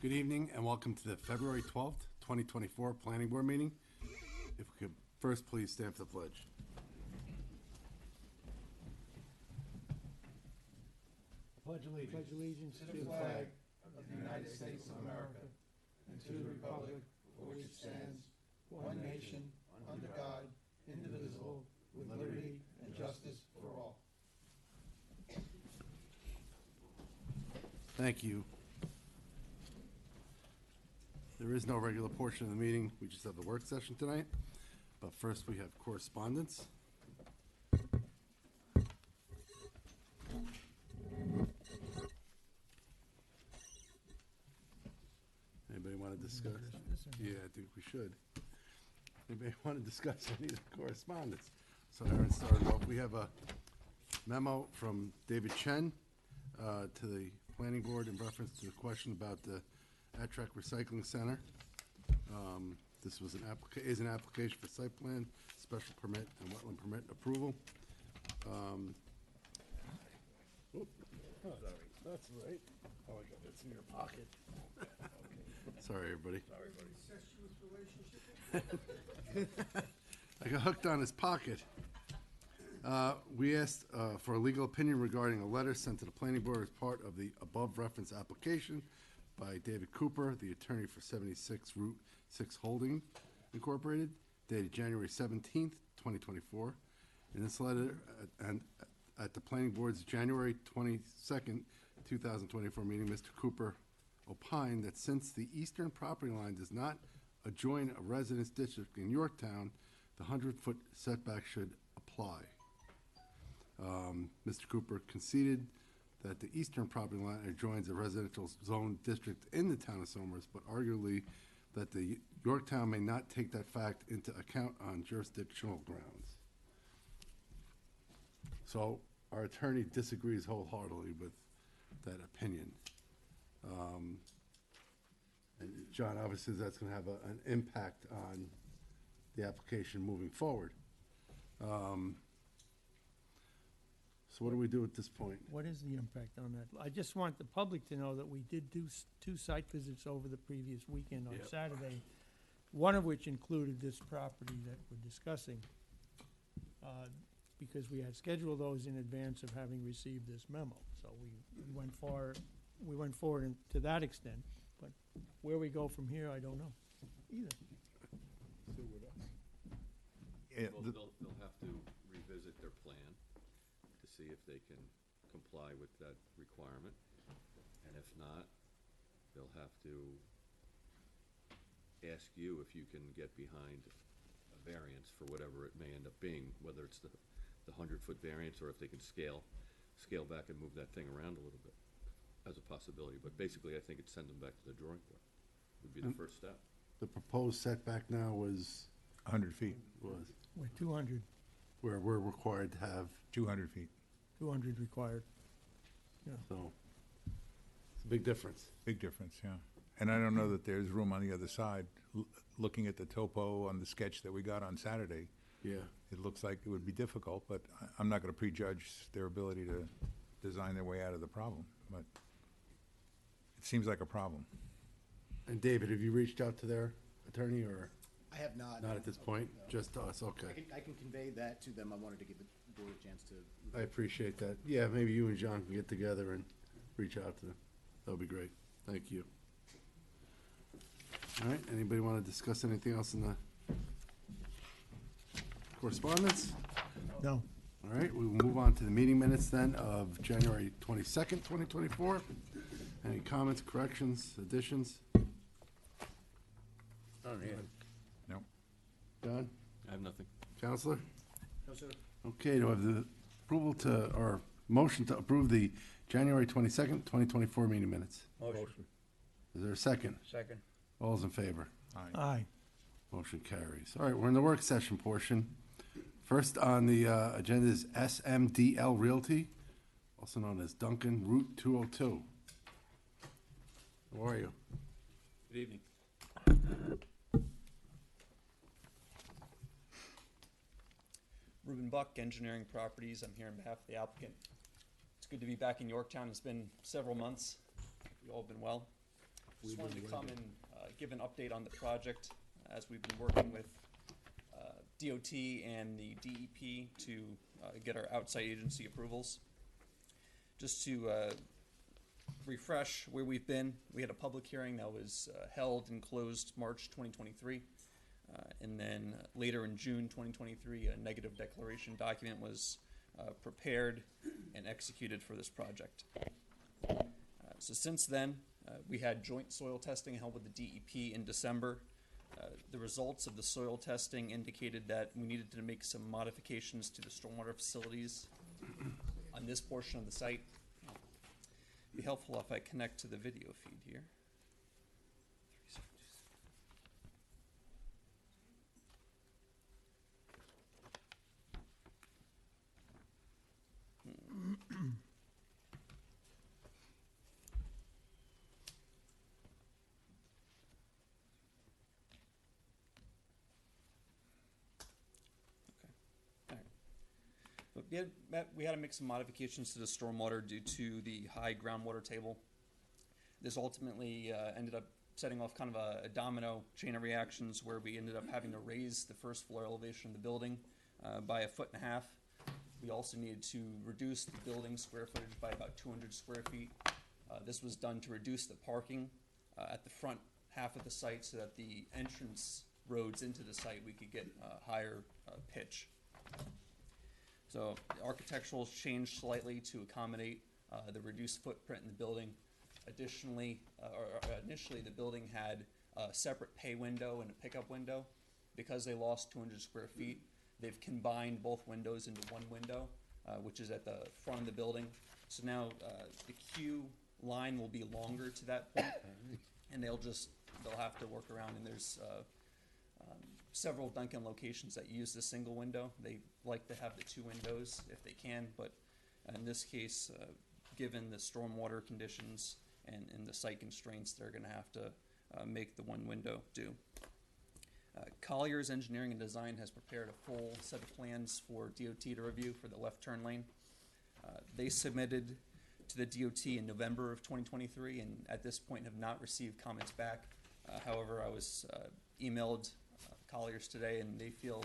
Good evening and welcome to the February 12th, 2024 Planning Board meeting. If we could first please stand for the pledge. Pledge allegiance to the flag of the United States of America and to the republic for which it stands, one nation, under God, indivisible, with liberty and justice for all. Thank you. There is no regular portion of the meeting. We just have the work session tonight. But first we have correspondence. Anybody want to discuss? Yeah, I think we should. Anybody want to discuss any of the correspondence? So Aaron started off. We have a memo from David Chen to the planning board in reference to the question about the Attrack Recycling Center. This was an application for site plan, special permit, and wetland permit approval. Sorry, that's right. Oh, I got that's in your pocket. Sorry, everybody. I got hooked on his pocket. We asked for a legal opinion regarding a letter sent to the planning board as part of the above reference application by David Cooper, the attorney for 76 Route 6 Holding Incorporated, dated January 17th, 2024. In this letter, and at the planning board's January 22nd, 2024 meeting, Mr. Cooper opined that since the eastern property line does not adjoin a residence district in Yorktown, the 100-foot setback should apply. Mr. Cooper conceded that the eastern property line adjoins a residential zone district in the town of Somers, but arguably that the Yorktown may not take that fact into account on jurisdictional grounds. So our attorney disagrees wholeheartedly with that opinion. And John, obviously that's going to have an impact on the application moving forward. So what do we do at this point? What is the impact on that? I just want the public to know that we did do two site visits over the previous weekend on Yep. Saturday, one of which included this property that we're discussing, because we had scheduled those in advance of having received this memo. So we went forward to that extent, but where we go from here, I don't know either. Well, they'll have to revisit their plan to see if they can comply with that requirement. And if not, they'll have to ask you if you can get behind a variance for whatever it may end up being, whether it's the 100-foot variance or if they can scale back and move that thing around a little bit as a possibility. But basically, I think it's send them back to the drawing board would be the first step. The proposed setback now was 100 feet, We're 200, where we're required to have, 200 feet. 200 required. so it's a big difference. Big difference, yeah. And I don't know that there's room on the other side. Looking at the topo on the sketch that we got on Saturday, Yeah. it looks like it would be difficult, but I'm not going to prejudge their ability to design their way out of the problem. But it seems like a problem. And David, have you reached out to their attorney or I have not. not at this point? No. Just to us, okay. I can convey that to them. I wanted to give the board a chance to. I appreciate that. Yeah, maybe you and John can get together and reach out to them. That would be great. Thank you. All right, anybody want to discuss anything else in the correspondence? No. All right, we will move on to the meeting minutes then of January 22nd, 2024. Any comments, corrections, additions? No? John? I have nothing. Counselor? No, sir. Okay, do I have the approval to, or motion to approve the January 22nd, 2024 meeting minutes? Motion. Is there a second? Second. All those in favor? Aye. Aye. Motion carries. All right, we're in the work session portion. First on the agenda is SMDL Realty, also known as Duncan Route 202. How are you? Good evening. Ruben Buck, Engineering Properties. I'm here on behalf of the applicant. It's good to be back in Yorktown. It's been several months. Hope you all have been well. Just wanted to come and give an update on the project as we've been working with DOT and the DEP to get our outside agency approvals. Just to refresh where we've been, we had a public hearing that was held and closed March 2023. And then later in June 2023, a negative declaration document was prepared and executed for this project. So since then, we had joint soil testing held with the DEP in December. The results of the soil testing indicated that we needed to make some modifications to the stormwater facilities on this portion of the site. It'd be helpful if I connect to the video feed here. But we had to make some modifications to the stormwater due to the high groundwater table. This ultimately ended up setting off kind of a domino chain of reactions where we ended up having to raise the first floor elevation of the building by 1.5 feet. We also needed to reduce the building square footage by about 200 square feet. This was done to reduce the parking at the front half of the site so that the entrance roads into the site we could get higher pitch. So the architectural changed slightly to accommodate the reduced footprint in the building. Additionally, initially the building had a separate pay window and a pickup window. Because they lost 200 square feet, they've combined both windows into one window, which is at the front of the building. So now the queue line will be longer to that point, and they'll have to work around. And there's several Dunkin' locations that use the single window. They like to have the two windows if they can, but in this case, given the stormwater conditions and the site constraints, they're going to have to make the one window do. Collier's Engineering and Design has prepared a full set of plans for DOT to review for the left turn lane. They submitted to the DOT in November of 2023 and at this point have not received comments back. However, I was emailed Colliers today, and they feel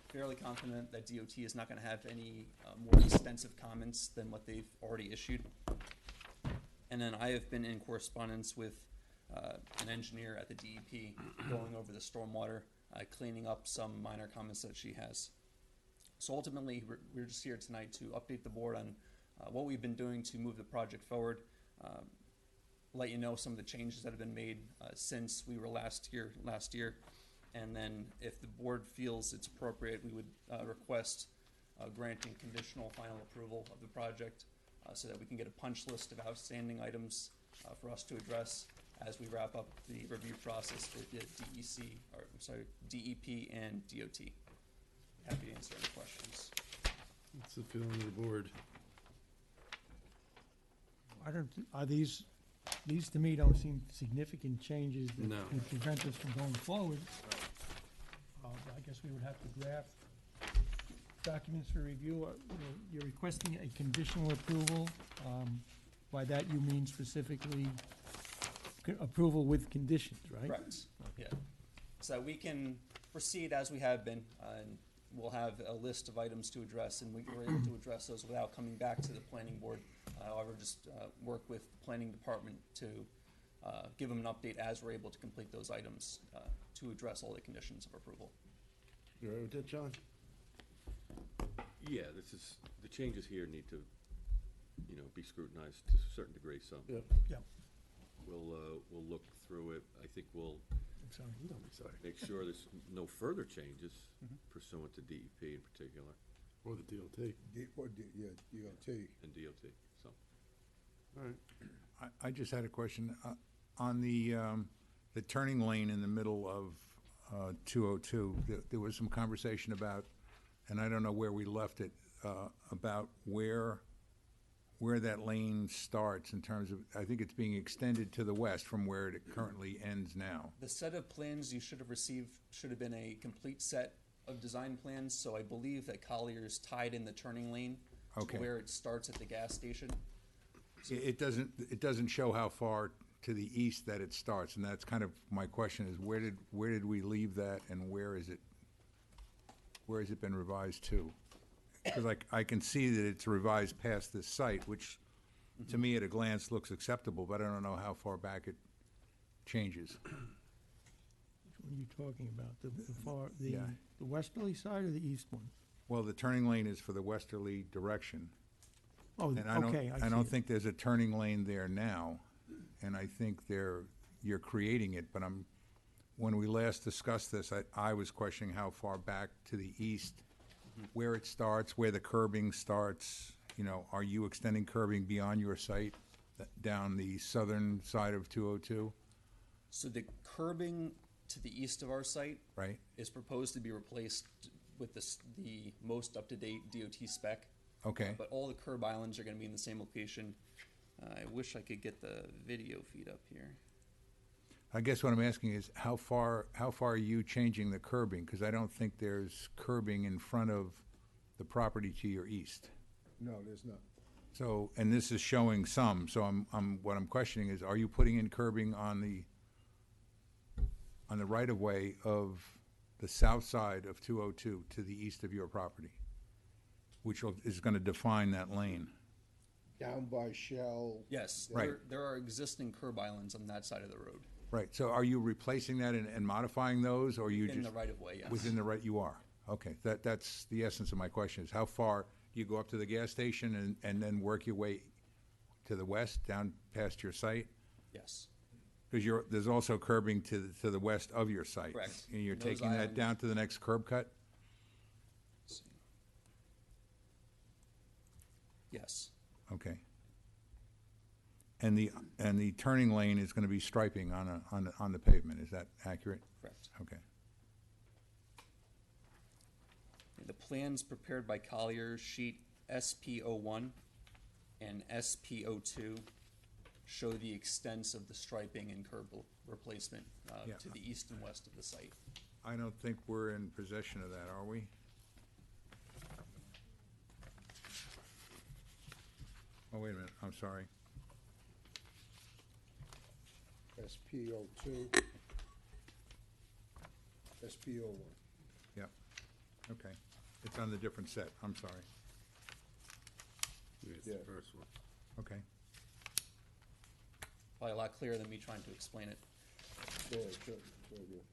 fairly confident that DOT is not going to have any more extensive comments than what they've already issued. And then I have been in correspondence with an engineer at the DEP going over the stormwater, cleaning up some minor comments that she has. So ultimately, we're just here tonight to update the board on what we've been doing to move the project forward, let you know some of the changes that have been made since we were last year. And then if the board feels it's appropriate, we would request granting conditional final approval of the project so that we can get a punch list of outstanding items for us to address as we wrap up the review process with the DEP and DOT. Happy to answer any questions. What's the feeling of the board? Are these to me don't seem significant changes that No. can prevent us from going forward. I guess we would have to draft documents for review. You're requesting a conditional approval. By that you mean specifically approval with conditions, right? Correct, yeah. So we can proceed as we have been, and we'll have a list of items to address, and we were able to address those without coming back to the planning board. However, just work with the planning department to give them an update as we're able to complete those items to address all the conditions of approval. You all right with that, John? Yeah, the changes here need to, be scrutinized to a certain degree, so Yep. Yeah, we'll look through it. I think we'll I'm sorry. Don't be sorry. make sure there's no further changes pursuant to DEP in particular Or the DOT. DOT. and DOT, so. All right. I just had a question. On the turning lane in the middle of 202, there was some conversation about, and I don't know where we left it, about where that lane starts in terms of, I think it's being extended to the west from where it currently ends now. The set of plans you should have received should have been a complete set of design plans, so I believe that Collier's tied in the turning lane to Okay. where it starts at the gas station. It doesn't show how far to the east that it starts, and that's kind of my question is where did we leave that, and where has it been revised to? Because I can see that it's revised past this site, which to me at a glance looks acceptable, but I don't know how far back it changes. What are you talking about? Yeah. The westerly side or the east one? Well, the turning lane is for the westerly direction. Oh, And okay, I see I don't it. think there's a turning lane there now, and I think you're creating it, but when we last discussed this, I was questioning how far back to the east, where it starts, where the curbing starts, are you extending curbing beyond your site, down the southern side of 202, So the curbing to the east of our site right? is proposed to be replaced with the most up-to-date DOT spec. Okay, But all the curb islands are going to be in the same location. I wish I could get the video feed up here. I guess what I'm asking is how far are you changing the curbing? Because I don't think there's curbing in front of the property to your east. No, there's not. So, and this is showing some, so what I'm questioning is, are you putting in curbing on the right-of-way of the south side of 202 to the east of your property? Which is gonna define that lane. Down by Shell. Yes, Right. there are existing curb islands on that side of the road. Right, so are you replacing that and modifying those, or you In just? the right-of-way, yes. Within the right, you are, okay, that's the essence of my question, is how far you go up to the gas station and then work your way to the west, down past your site? Yes. Because there's also curbing to the west of your site. Correct. And you're Those taking that islands- down to the next curb cut? Let's see. Yes. Okay. And the turning lane is gonna be striping on the pavement, is that accurate? Correct. Okay. The plans prepared by Collier, sheet SP01 and SP02 show the extents of the striping and curb replacement Yeah. to the east and west of the site. I don't think we're in possession of that, are we? Oh, wait a minute, I'm sorry. SP02. SP01. Yep, okay. It's on the different set, I'm sorry. It's the Yeah. first one. Okay. Probably a lot clearer than me trying to explain it. Go ahead, sure, it's all good.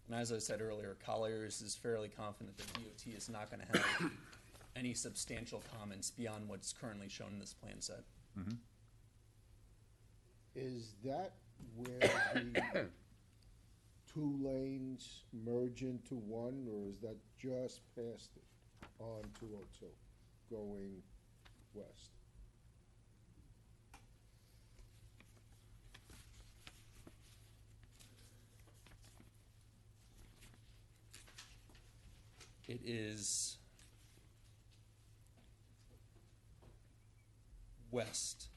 And as I said earlier, Colliers is fairly confident that DOT is not going to have any substantial comments beyond what's currently shown in this plan set. Is that where the two lanes merge into one, or is that just past it on 202, going west? It is west,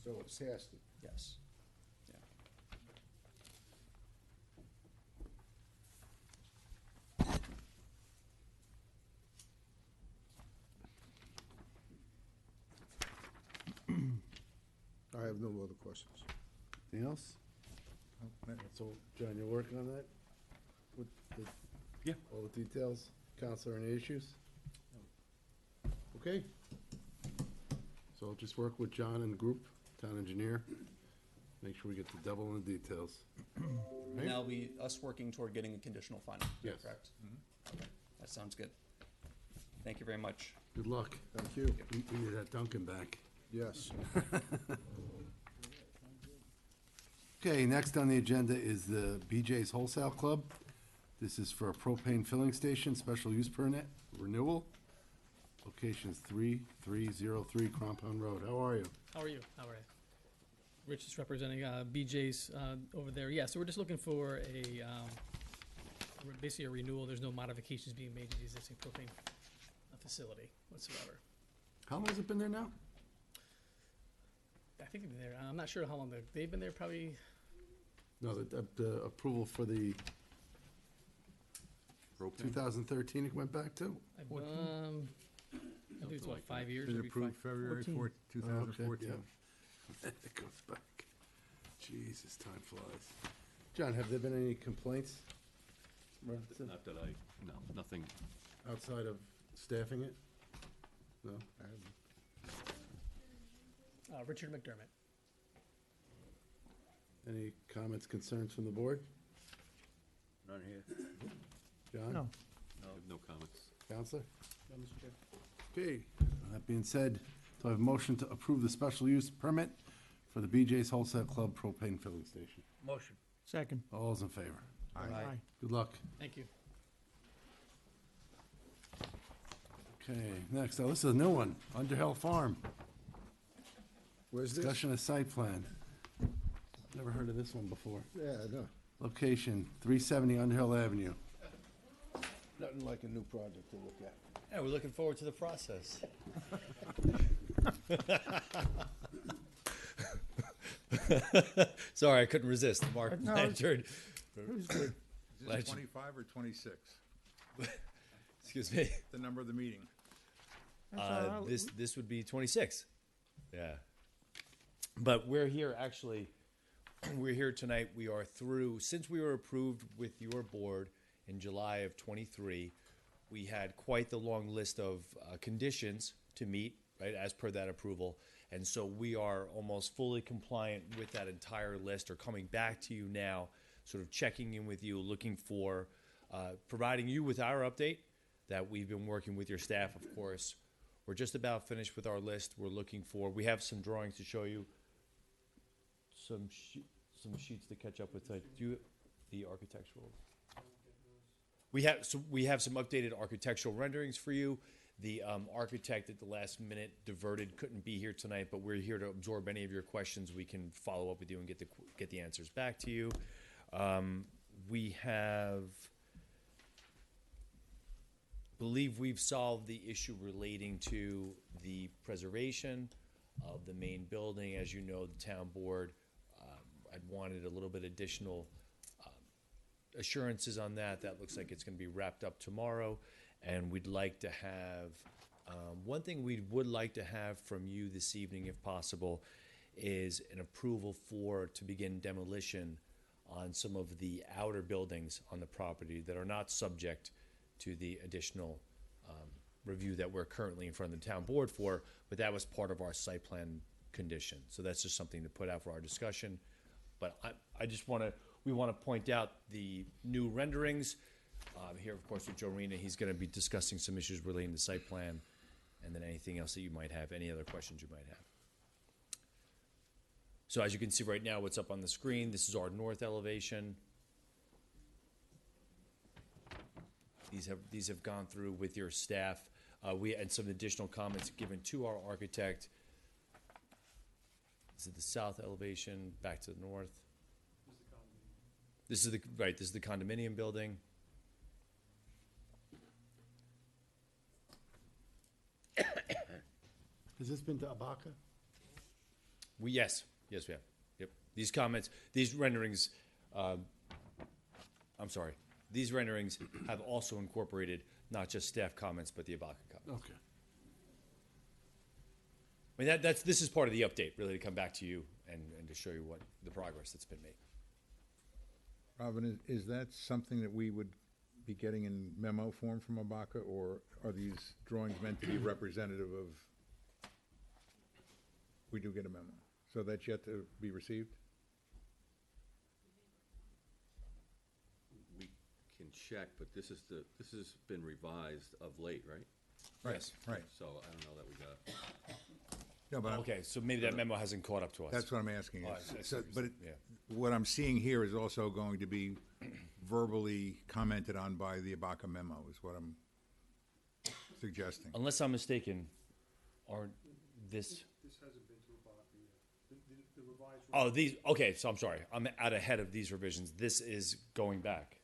So it's past it. yes. Yeah. I have no other questions. Anything else? So, John, you're working on that? With the? Yeah. All the details? Counselor, any issues? Okay. So I'll just work with John and the group, town engineer, make sure we get the devil in the details. And that'll be us working toward getting a conditional final. Yes. Correct? Okay, that sounds good. Thank you very much. Good luck. Thank you. We need that Duncan back. Yes. Okay, next on the agenda is the BJ's Wholesale Club. This is for a propane filling station, special use permit, renewal. Location is 3303 Crampon Road. How are you? How are you? How are you? Rich is representing BJ's over there. Yeah, so we're just looking for basically a renewal. There's no modifications being made to the existing propane facility whatsoever. How long has it been there now? I think they've been there. I'm not sure how long they've been there. Probably No, the approval for the Propane? 2013 it went back to? I think it's what, 5 years? It was maybe approved five- February 14. 2014. Yeah. It goes back. Jesus, time flies. John, have there been any complaints? Relative- Not that no, nothing. Outside of staffing it? No? Richard McDermott. Any comments, concerns from the board? None here. John? No. I have no comments. Counselor? No, Mr. Chair. Okay, that being said, do I have a motion to approve the special use permit for the BJ's Wholesale Club propane filling station? Motion. Second. All those in favor? Aye. Good luck. Thank you. Okay, next, this is a new one, Underhill Farm. Where's this? Discussion of site plan. Never heard of this one before. Yeah, no, Location, 370 Underhill Avenue. nothing like a new project to look at. Yeah, we're looking forward to the process. Sorry, I couldn't resist. Mark No, Blanchard. Is this Legend. 25 or 26? Excuse me. The number of the meeting. This would be 26. Yeah. But we're here actually. We're here tonight. We are through since we were approved with your board in July of 23. We had quite the long list of conditions to meet, right, as per that approval. And so we are almost fully compliant with that entire list, or coming back to you now, sort of checking in with you, looking for, providing you with our update that we've been working with your staff, of course. We're just about finished with our list. We're looking for, we have some drawings to show you, some sheets to catch up with. Do you, the architectural? We have some updated architectural renderings for you. The architect at the last minute diverted, couldn't be here tonight, but we're here to absorb any of your questions. We can follow up with you and get the answers back to you. We believe we've solved the issue relating to the preservation of the main building. As you know, the town board had wanted a little bit additional assurances on that. That looks like it's going to be wrapped up tomorrow. And we'd like to have, one thing we would like to have from you this evening, if possible, is an approval to begin demolition on some of the outer buildings on the property that are not subject to the additional review that we're currently in front of the town board for, but that was part of our site plan condition. So that's just something to put out for our discussion. But we want to point out the new renderings. Here, of course, with Joe Rena, he's going to be discussing some issues relating to site plan, and then anything else that you might have, any other questions you might have. So as you can see right now, what's up on the screen, this is our north elevation. These have gone through with your staff. We had some additional comments given to our architect. This is the south elevation, back to the north. This is the condominium building. Has this been to Abaca? Yes, we have. Yep. These comments, these renderings, these renderings have also incorporated not just staff comments, but the Abaca comments. Okay. I mean, this is part of the update, really, to come back to you and to show you what the progress that's been made. Robin, is that something that we would be getting in memo form from Abaca, or are these drawings meant to be representative of, we do get a memo, so that's yet to be received? We can check, but this has been revised of late, right? Yes. Right. So I don't know that we got. No, but Okay, so maybe that memo hasn't caught up to us. that's what I'm asking. Oh, I see what you're saying, yeah. What I'm seeing here is also going to be verbally commented on by the Abaca memo, is what I'm suggesting. Unless I'm mistaken, aren't this? This hasn't been to Abaca yet. The revised. Oh, these, okay, so I'm sorry. I'm out ahead of these revisions. This is going back.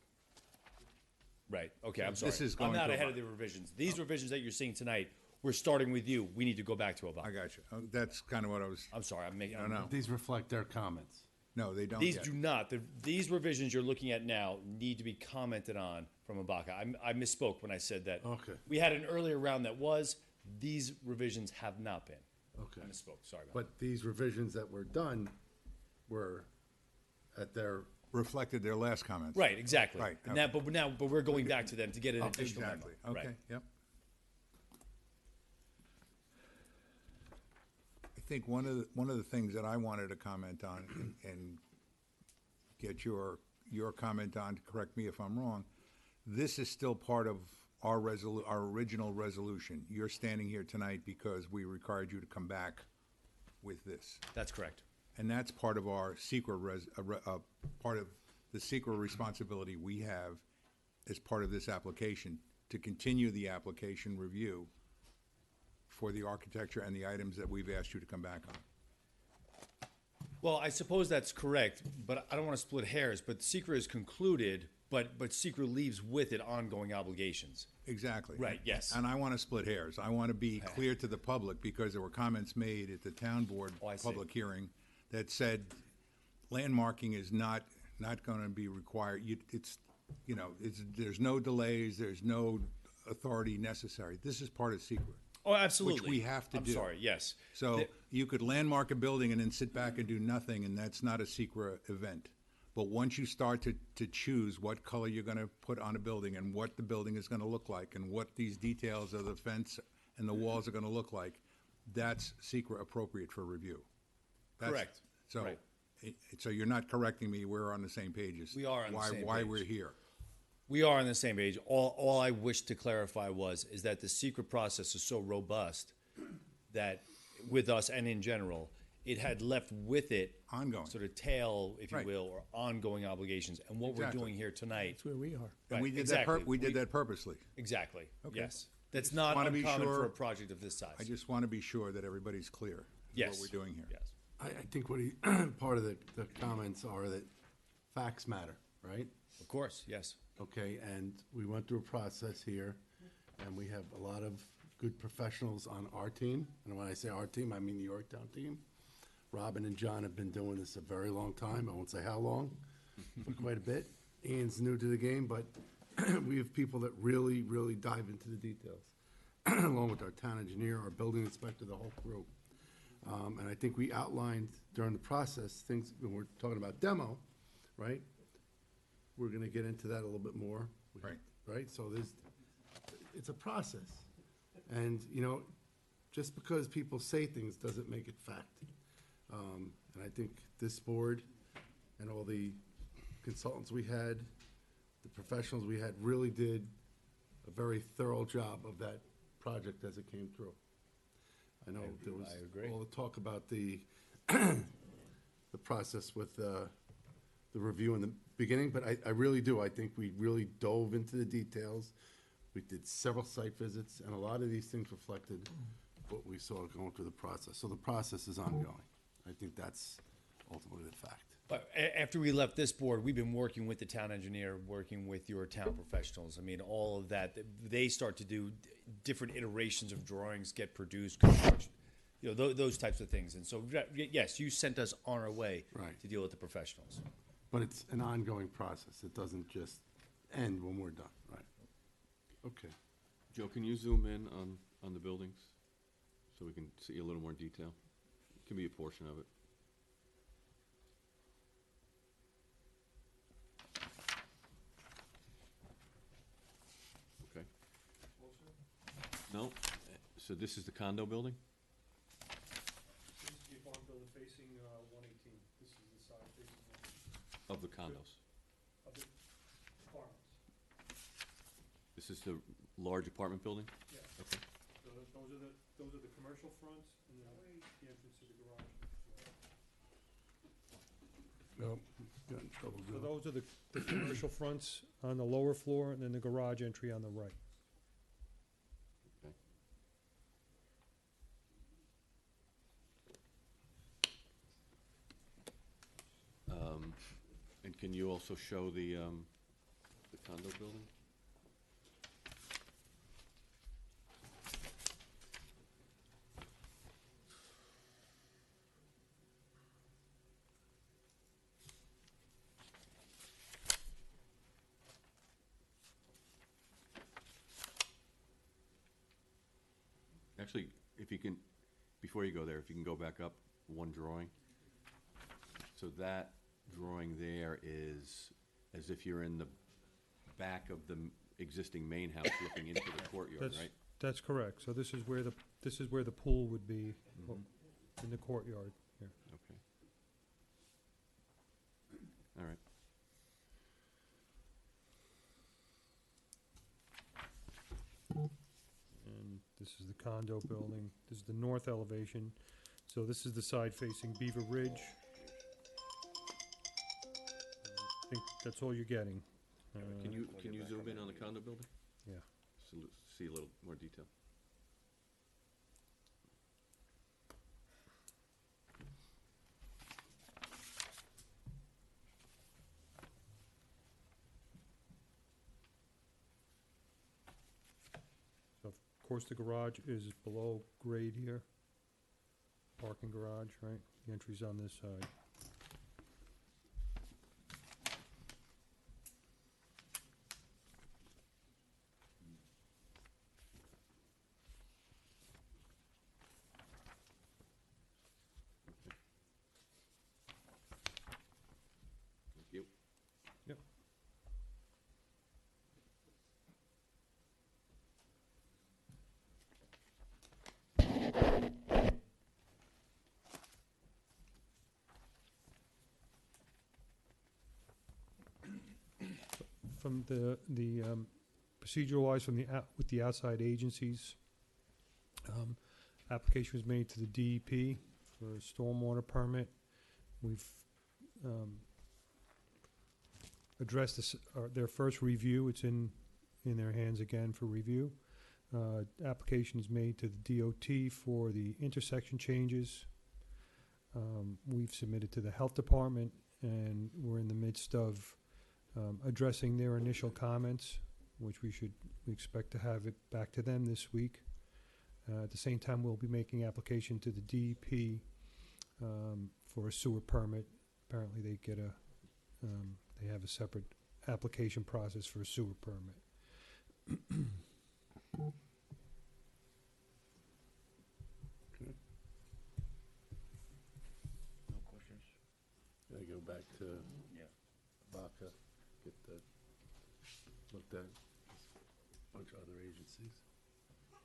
Right, okay, I'm sorry. This is going I'm out to ahead of the revisions. These revisions that you're seeing tonight, we're starting with you. We need to go back to I Abaca. got you. That's kind of what I was, I'm sorry, I'm making. I don't know. These reflect their comments. No, they don't These yet. do not. These revisions you're looking at now need to be commented on from ABACA. I misspoke when I said that. Okay. We had an earlier round that was. These revisions have not been. Okay. I misspoke. Sorry about But these revisions that were done were at their, Reflected their last comments. that. Right, exactly. Right, And that, but we're going back to them to get an Oh, additional memo. Exactly, Right. okay, yep. I think one of the things that I wanted to comment on and get your comment on, correct me if I'm wrong, this is still part of our original resolution. You're standing here tonight because we required you to come back with this. That's correct. And that's part of our part of the secret responsibility we have as part of this application, to continue the application review for the architecture and the items that we've asked you to come back on. Well, I suppose that's correct, but I don't want to split hairs. But secret is concluded, but secret leaves with it ongoing obligations. Exactly. Right, yes. And I want to split hairs. I want to be clear to the public, because there were comments made at the town board Oh, I see. public hearing that said landmarking is not going to be required. There's no delays, there's no authority necessary. This is part of secret. Oh, absolutely. Which we have to I'm do. sorry. Yes. So The- you could landmark a building and then sit back and do nothing, and that's not a secret event. But once you start to choose what color you're gonna put on a building and what the building is gonna look like and what these details of the fence and the walls are gonna look like, that's secret appropriate for review. That's- Correct. So, Right. so you're not correcting me, we're on the same pages. We are on the same Why page. we're here. We are on the same page. All I wish to clarify is that the secret process is so robust that with us and in general, it had left with it Ongoing. sort of tail, if you Right. will, or ongoing obligations. And what Exactly. we're doing here tonight, That's where we are. And we Right, did exactly. that, we did that purposely. exactly. Okay. Yes, that's not wanna be uncommon for sure- a project of this size. I just want to be sure that everybody's clear yes, what we're doing here. Yes. I think what he, part of the comments are that facts matter, right? Of course. Yes. Okay, and we went through a process here, and we have a lot of good professionals on our team. And when I say our team, I mean the Yorktown team. Robin and John have been doing this a very long time. I won't say how long, but quite a bit. Ian's new to the game, but we have people that really, really dive into the details, along with our town engineer, our building inspector, the whole crew. And I think we outlined during the process things, when we're talking about demo, right? We're gonna get into that a little bit more. Right. Right, so it's a process. And, just because people say things doesn't make it fact. And I think this board and all the consultants we had, the professionals we had, really did a very thorough job of that project as it came through. I know there was I agree. all the talk about the, the process with the review in the beginning, but I really do. I think we really dove into the details. We did several site visits, and a lot of these things reflected what we saw going through the process. So the process is ongoing. I think that's ultimately the fact. But after we left this board, we've been working with the town engineer, working with your town professionals. I mean, all of that. They start to do different iterations of drawings, get produced, construction, those types of things. And so, yes, you sent us on our way Right. to deal with the professionals. But it's an ongoing process. It doesn't just end when we're done, right? Okay. Joe, can you zoom in on the buildings so we can see a little more detail? It can be a portion of it. Okay. No? So this is the condo building? This is the apartment building facing 118. This is the side facing Of the condos? of the apartments. This is the large apartment building? Yeah. Okay. So those are the commercial fronts and then the entrance to the garage. No, got in trouble, So Joe. those are the commercial fronts on the lower floor and then the garage entry on the right. Okay. And can you also show the condo building? Actually, if you can, before you go there, if you can go back up one drawing. So that drawing there is as if you're in the back of the existing main house looking into the courtyard, right? That's correct. So this is where the pool would be, in the courtyard here. Okay. All right. And this is the condo building. This is the north elevation. So this is the side facing Beaver Ridge. I think that's all you're getting. Can you zoom in on the condo building? Yeah. So see a little more detail. So of course the garage is below grade here. Parking garage, right? The entry's on this side. Thank you. Yep. From the procedural wise, from with the outside agencies, application was made to the DEP for a stormwater permit. We've addressed this, their first review. It's in their hands again for review. Application is made to the DOT for the intersection changes. We've submitted to the health department, and we're in the midst of addressing their initial comments, which we expect to have it back to them this week. At the same time, we'll be making application to the DEP for a sewer permit. Apparently, they have a separate application process for a sewer permit. No questions? Gotta go back to Baca, get that looked at, a bunch of other agencies.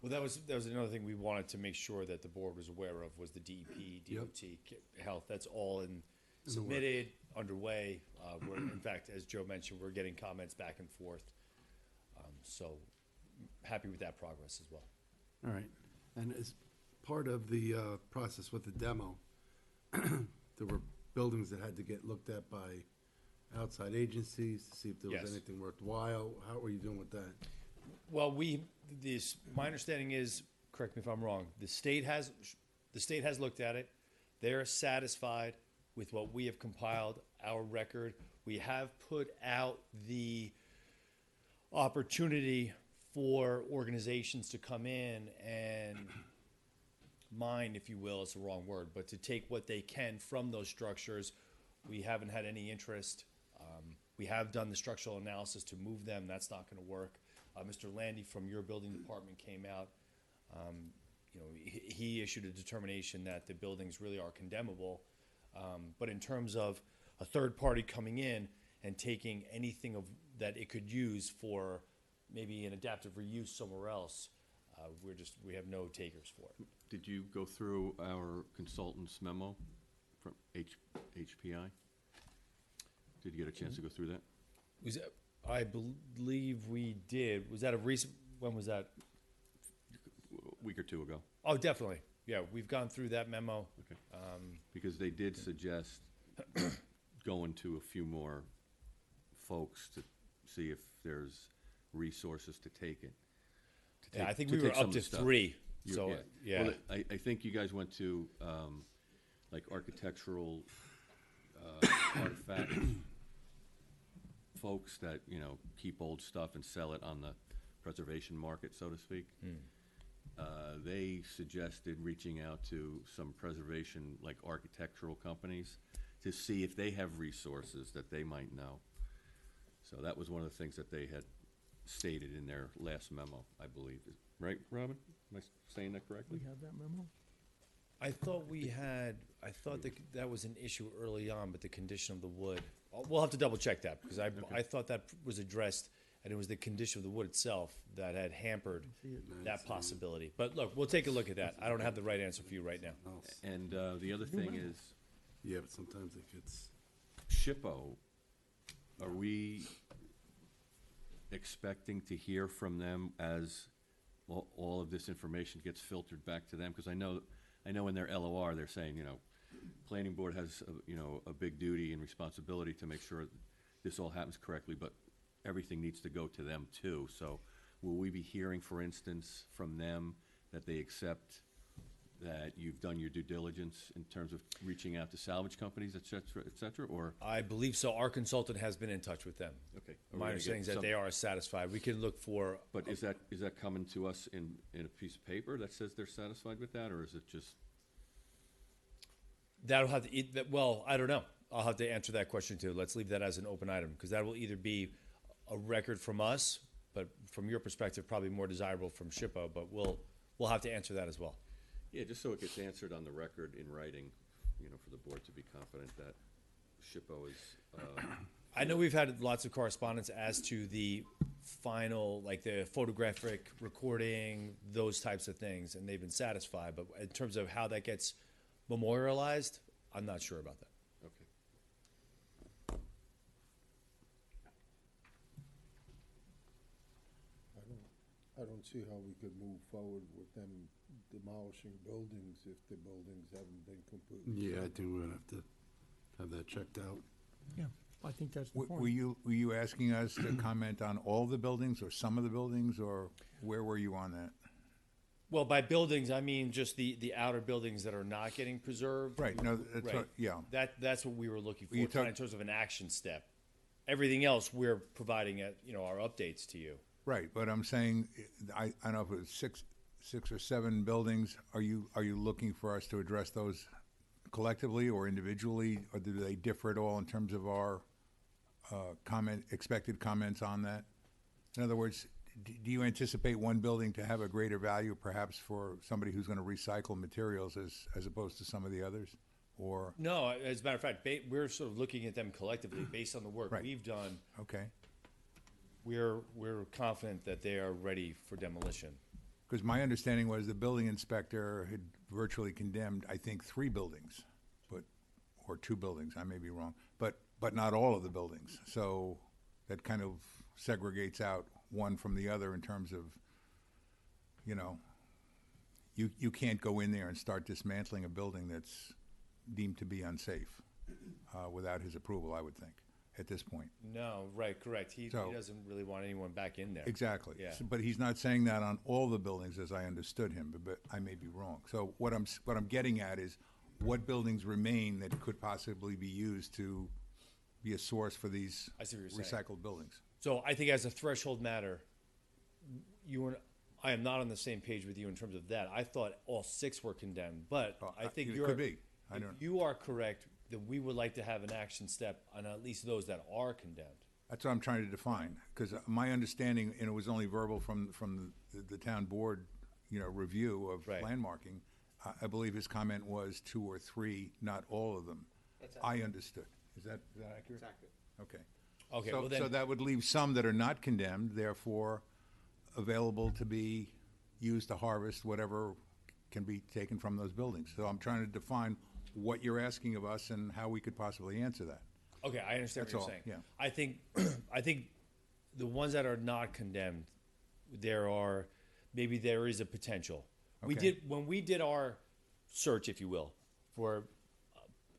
Well, that was another thing we wanted to make sure that the board was aware of was the DEP, Yep. DOT, health. That's all the submitted, underway. We're, in fact, as Joe mentioned, we're getting comments back and forth. So happy with that progress as well. All right, and as part of the process with the demo, there were buildings that had to get looked at by outside agencies to see if there was Yes. anything worthwhile. How are you doing with that? Well, my understanding is, correct me if I'm wrong, the state has looked at it. They're satisfied with what we have compiled, our record. We have put out the opportunity for organizations to come in and mine, if you will, it's the wrong word, but to take what they can from those structures. We haven't had any interest. We have done the structural analysis to move them. That's not going to work. Mr. Landy from your building department came out. He issued a determination that the buildings really are condemnable. But in terms of a third party coming in and taking anything that it could use for maybe an adaptive reuse somewhere else, we have no takers for it. Did you go through our consultant's memo from HPI? Did you get a chance to go through that? I believe we did. Was that a recent? When was that? A week or two ago. Oh, definitely. Yeah, we've gone through that memo. Okay. Because they did suggest going to a few more folks to see if there's resources to take it. Yeah, I think to we were take some up of to the stuff. 3. So yeah. Well, I think you guys went to like architectural artifact folks that keep old stuff and sell it on the preservation market, so to speak. They suggested reaching out to some preservation, like architectural companies, to see if they have resources that they might know. So that was one of the things that they had stated in their last memo, I believe. Right, Robin? Am I saying that correctly? have that memo? I thought that was an issue early on, but the condition of the wood, we'll have to double check that, because I thought that was addressed, and it was the condition of the wood itself that had hampered that possibility. But look, we'll take a look at that. I don't have the right answer for you right now. And the other thing is, Yeah, but sometimes it gets, SHPO, are we expecting to hear from them as all of this information gets filtered back to them? Because I know in their LOR, they're saying, planning board has, a big duty and responsibility to make sure this all happens correctly, but everything needs to go to them too. So will we be hearing, for instance, from them that they accept that you've done your due diligence in terms of reaching out to salvage companies, et cetera, or? I believe so. Our consultant has been in touch with them. Okay. My understanding is that they are satisfied. We can look for, But is that coming to us in a piece of paper that says they're satisfied with that, or is it just? that'll have to, well, I don't know. I'll have to answer that question too. Let's leave that as an open item, because that will either be a record from us, but from your perspective, probably more desirable from SHPO, but we'll have to answer that as well. Yeah, just so it gets answered on the record in writing, for the board to be confident that SHPO is, I know we've had lots of correspondence as to the final, like the photographic recording, those types of things, and they've been satisfied. But in terms of how that gets memorialized, I'm not sure about that. okay. I don't see how we could move forward with them demolishing buildings if the buildings haven't been completed. yeah, I think we're gonna have to have that checked out. Yeah, I think that's the Were point. were you asking us to comment on all the buildings or some of the buildings, or where were you on that? Well, by buildings, I mean just the outer buildings that are not getting preserved. Right, no, that's Right. what, yeah. That's what we were looking for, You trying talk- in terms of an action step. Everything else, we're providing our updates to you. Right, but I'm saying, I don't know if it was six or seven buildings. Are you looking for us to address those collectively or individually, or do they differ at all in terms of our expected comments on that? In other words, do you anticipate one building to have a greater value perhaps for somebody who's gonna recycle materials as opposed to some of the others? Or, No, as a matter of fact, we're sort of looking at them collectively based on the work Right. we've done. okay, We're confident that they are ready for demolition. because my understanding was the building inspector had virtually condemned, I think, 3 buildings, or 2 buildings, I may be wrong, but not all of the buildings. So that kind of segregates out one from the other in terms of, you can't go in there and start dismantling a building that's deemed to be unsafe without his approval, I would think, at this point. No, right, correct. He So- doesn't really want anyone back in there. Exactly. Yeah. But he's not saying that on all the buildings, as I understood him, but I may be wrong. So what I'm getting at is, what buildings remain that could possibly be used to be a source for these I see what you're saying. recycled buildings? So I think as a threshold matter, I am not on the same page with you in terms of that. I thought all 6 were condemned, but Well, I think it you're. could be. I if don't- you are correct, that we would like to have an action step on at least those that are condemned. That's what I'm trying to define, because my understanding, and it was only verbal from the town board, review of Right. landmarking, I believe his comment was 2 or 3, not all of them. I understood. Is that accurate? Exactly. Okay. Okay, So well then. so that would leave some that are not condemned, therefore available to be used to harvest whatever can be taken from those buildings. So I'm trying to define what you're asking of us and how we could possibly answer that. Okay, I understand That's what all, you're saying. yeah. I think, I think the ones that are not condemned, maybe there is a potential. Okay. When we did our search, if you will, for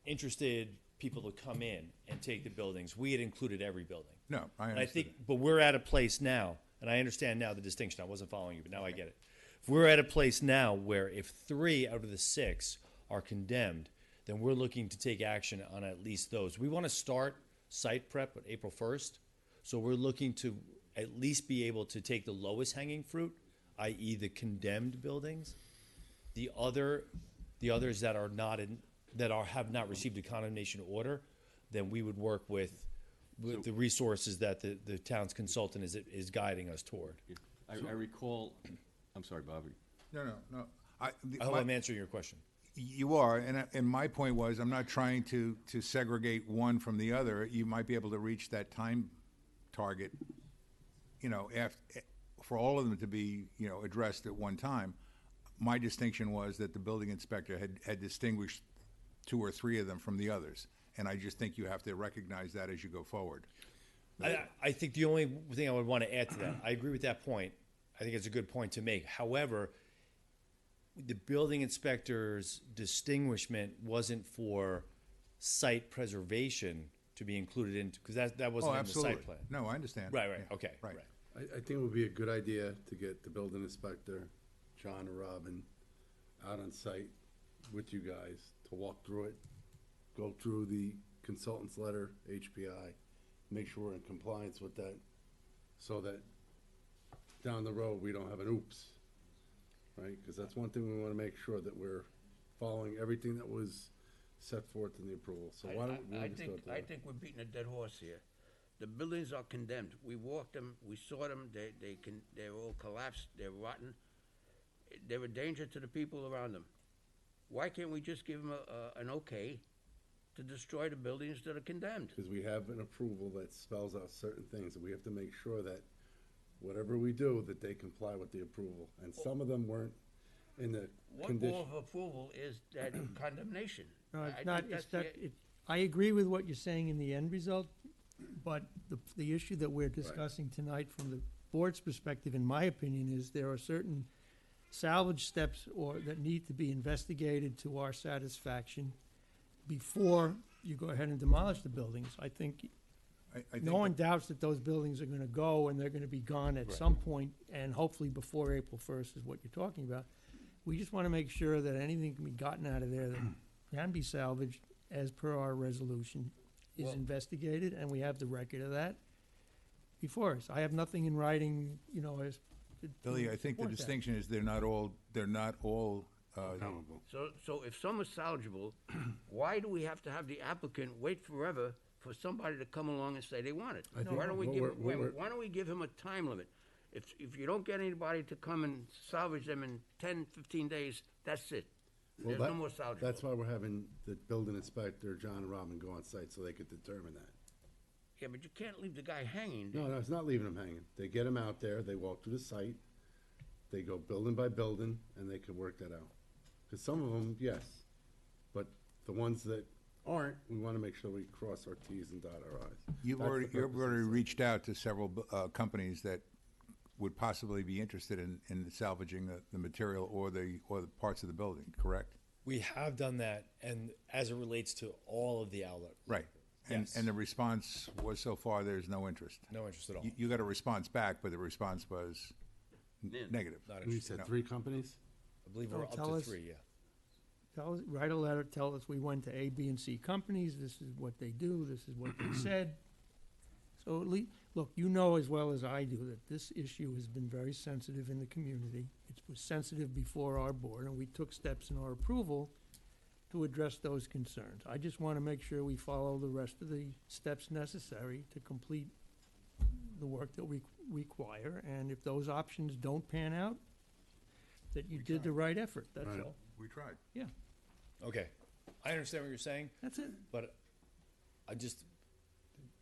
interested people to come in and take the buildings, we had included every building. No, I And I understand. think, but we're at a place now, and I understand now the distinction. I wasn't following you, but now I get it. We're at a place now where if 3 out of the 6 are condemned, then we're looking to take action on at least those. We want to start site prep on April 1st, so we're looking to at least be able to take the lowest hanging fruit, i.e. the condemned buildings. The others that are not have not received a condemnation order, then we would work with the resources that the town's consultant is guiding us toward. I recall, I'm sorry, Bobby, No. I hope I'm answering your question. You are, and my point was, I'm not trying to segregate one from the other. You might be able to reach that time target, for all of them to be, addressed at one time. My distinction was that the building inspector had distinguished 2 or 3 of them from the others, and I just think you have to recognize that as you go forward. I think the only thing I would want to add to that, I agree with that point. I think it's a good point to make. However, the building inspector's distinguishment wasn't for site preservation to be included in, because that wasn't in the site plan. No, I understand. Right, Yeah, okay, right. right. I think it would be a good idea to get the building inspector, John or Robin, out on site with you guys to walk through it, go through the consultant's letter, HPI, make sure we're in compliance with that, so that down the road, we don't have an oops, right? Because that's one thing we want to make sure that we're following everything that was set forth in the approval. So why don't we I just go think, through I it? think we're beating a dead horse here. The buildings are condemned. We walked them, we saw them, they're all collapsed, they're rotten. They're a danger to the people around them. Why can't we just give them an okay to destroy the buildings that are condemned? Because we have an approval that spells out certain things, and we have to make sure that whatever we do, that they comply with the approval. And some of them weren't in the What condition. more of approval is that condemnation? No, I it's think not, that's it's that, I agree with what you're saying in the end result, but the issue that we're discussing tonight from the board's perspective, in my opinion, is there are certain salvage steps that need to be investigated to our satisfaction before you go ahead and demolish the buildings. I think I think no one doubts that those buildings are gonna go and they're gonna be gone at some point, and hopefully before April 1st is what you're talking about. We just wanna make sure that anything can be gotten out of there that can be salvaged as per our resolution is Well- investigated, and we have the record of that before us. I have nothing in writing, as to Billy, I think the support that. distinction is they're not all Accountable. So if some is salvageable, why do we have to have the applicant wait forever for somebody to come along and say they want it? I think Why don't we what give, we're- what we're- why don't we give him a time limit? If you don't get anybody to come and salvage them in 10, 15 days, that's it. Well, There's no that- more salvageable. That's why we're having the building inspector, John and Robin, go on site so they could determine that. Yeah, but you can't leave the guy hanging. No, it's not leaving them hanging. They get them out there, they walk through the site, they go building by building, and they can work that out. Because some of them, yes, but the ones that aren't, we want to make sure we cross our Ts and dot our Is. You've That's the already purpose of the site. reached out to several companies that would possibly be interested in salvaging the material or the parts of the building, correct? We have done that, and as it relates to all of the outlet. Right. And Yes. the response was so far, there's no interest. No interest at all. You got a response back, but the response was negative. Not You interested. said 3 companies? I believe Oh, we're up tell to us. 3, yeah. Write a letter, tell us we went to A, B, and C companies, this is what they do, this is what they said. So look, you know as well as I do that this issue has been very sensitive in the community. It was sensitive before our board, and we took steps in our approval to address those concerns. I just want to make sure we follow the rest of the steps necessary to complete the work that we require, and if those options don't pan out, that you did the right effort, that's Right. all. We tried. Yeah, Okay. I understand what you're saying, that's it. but I just,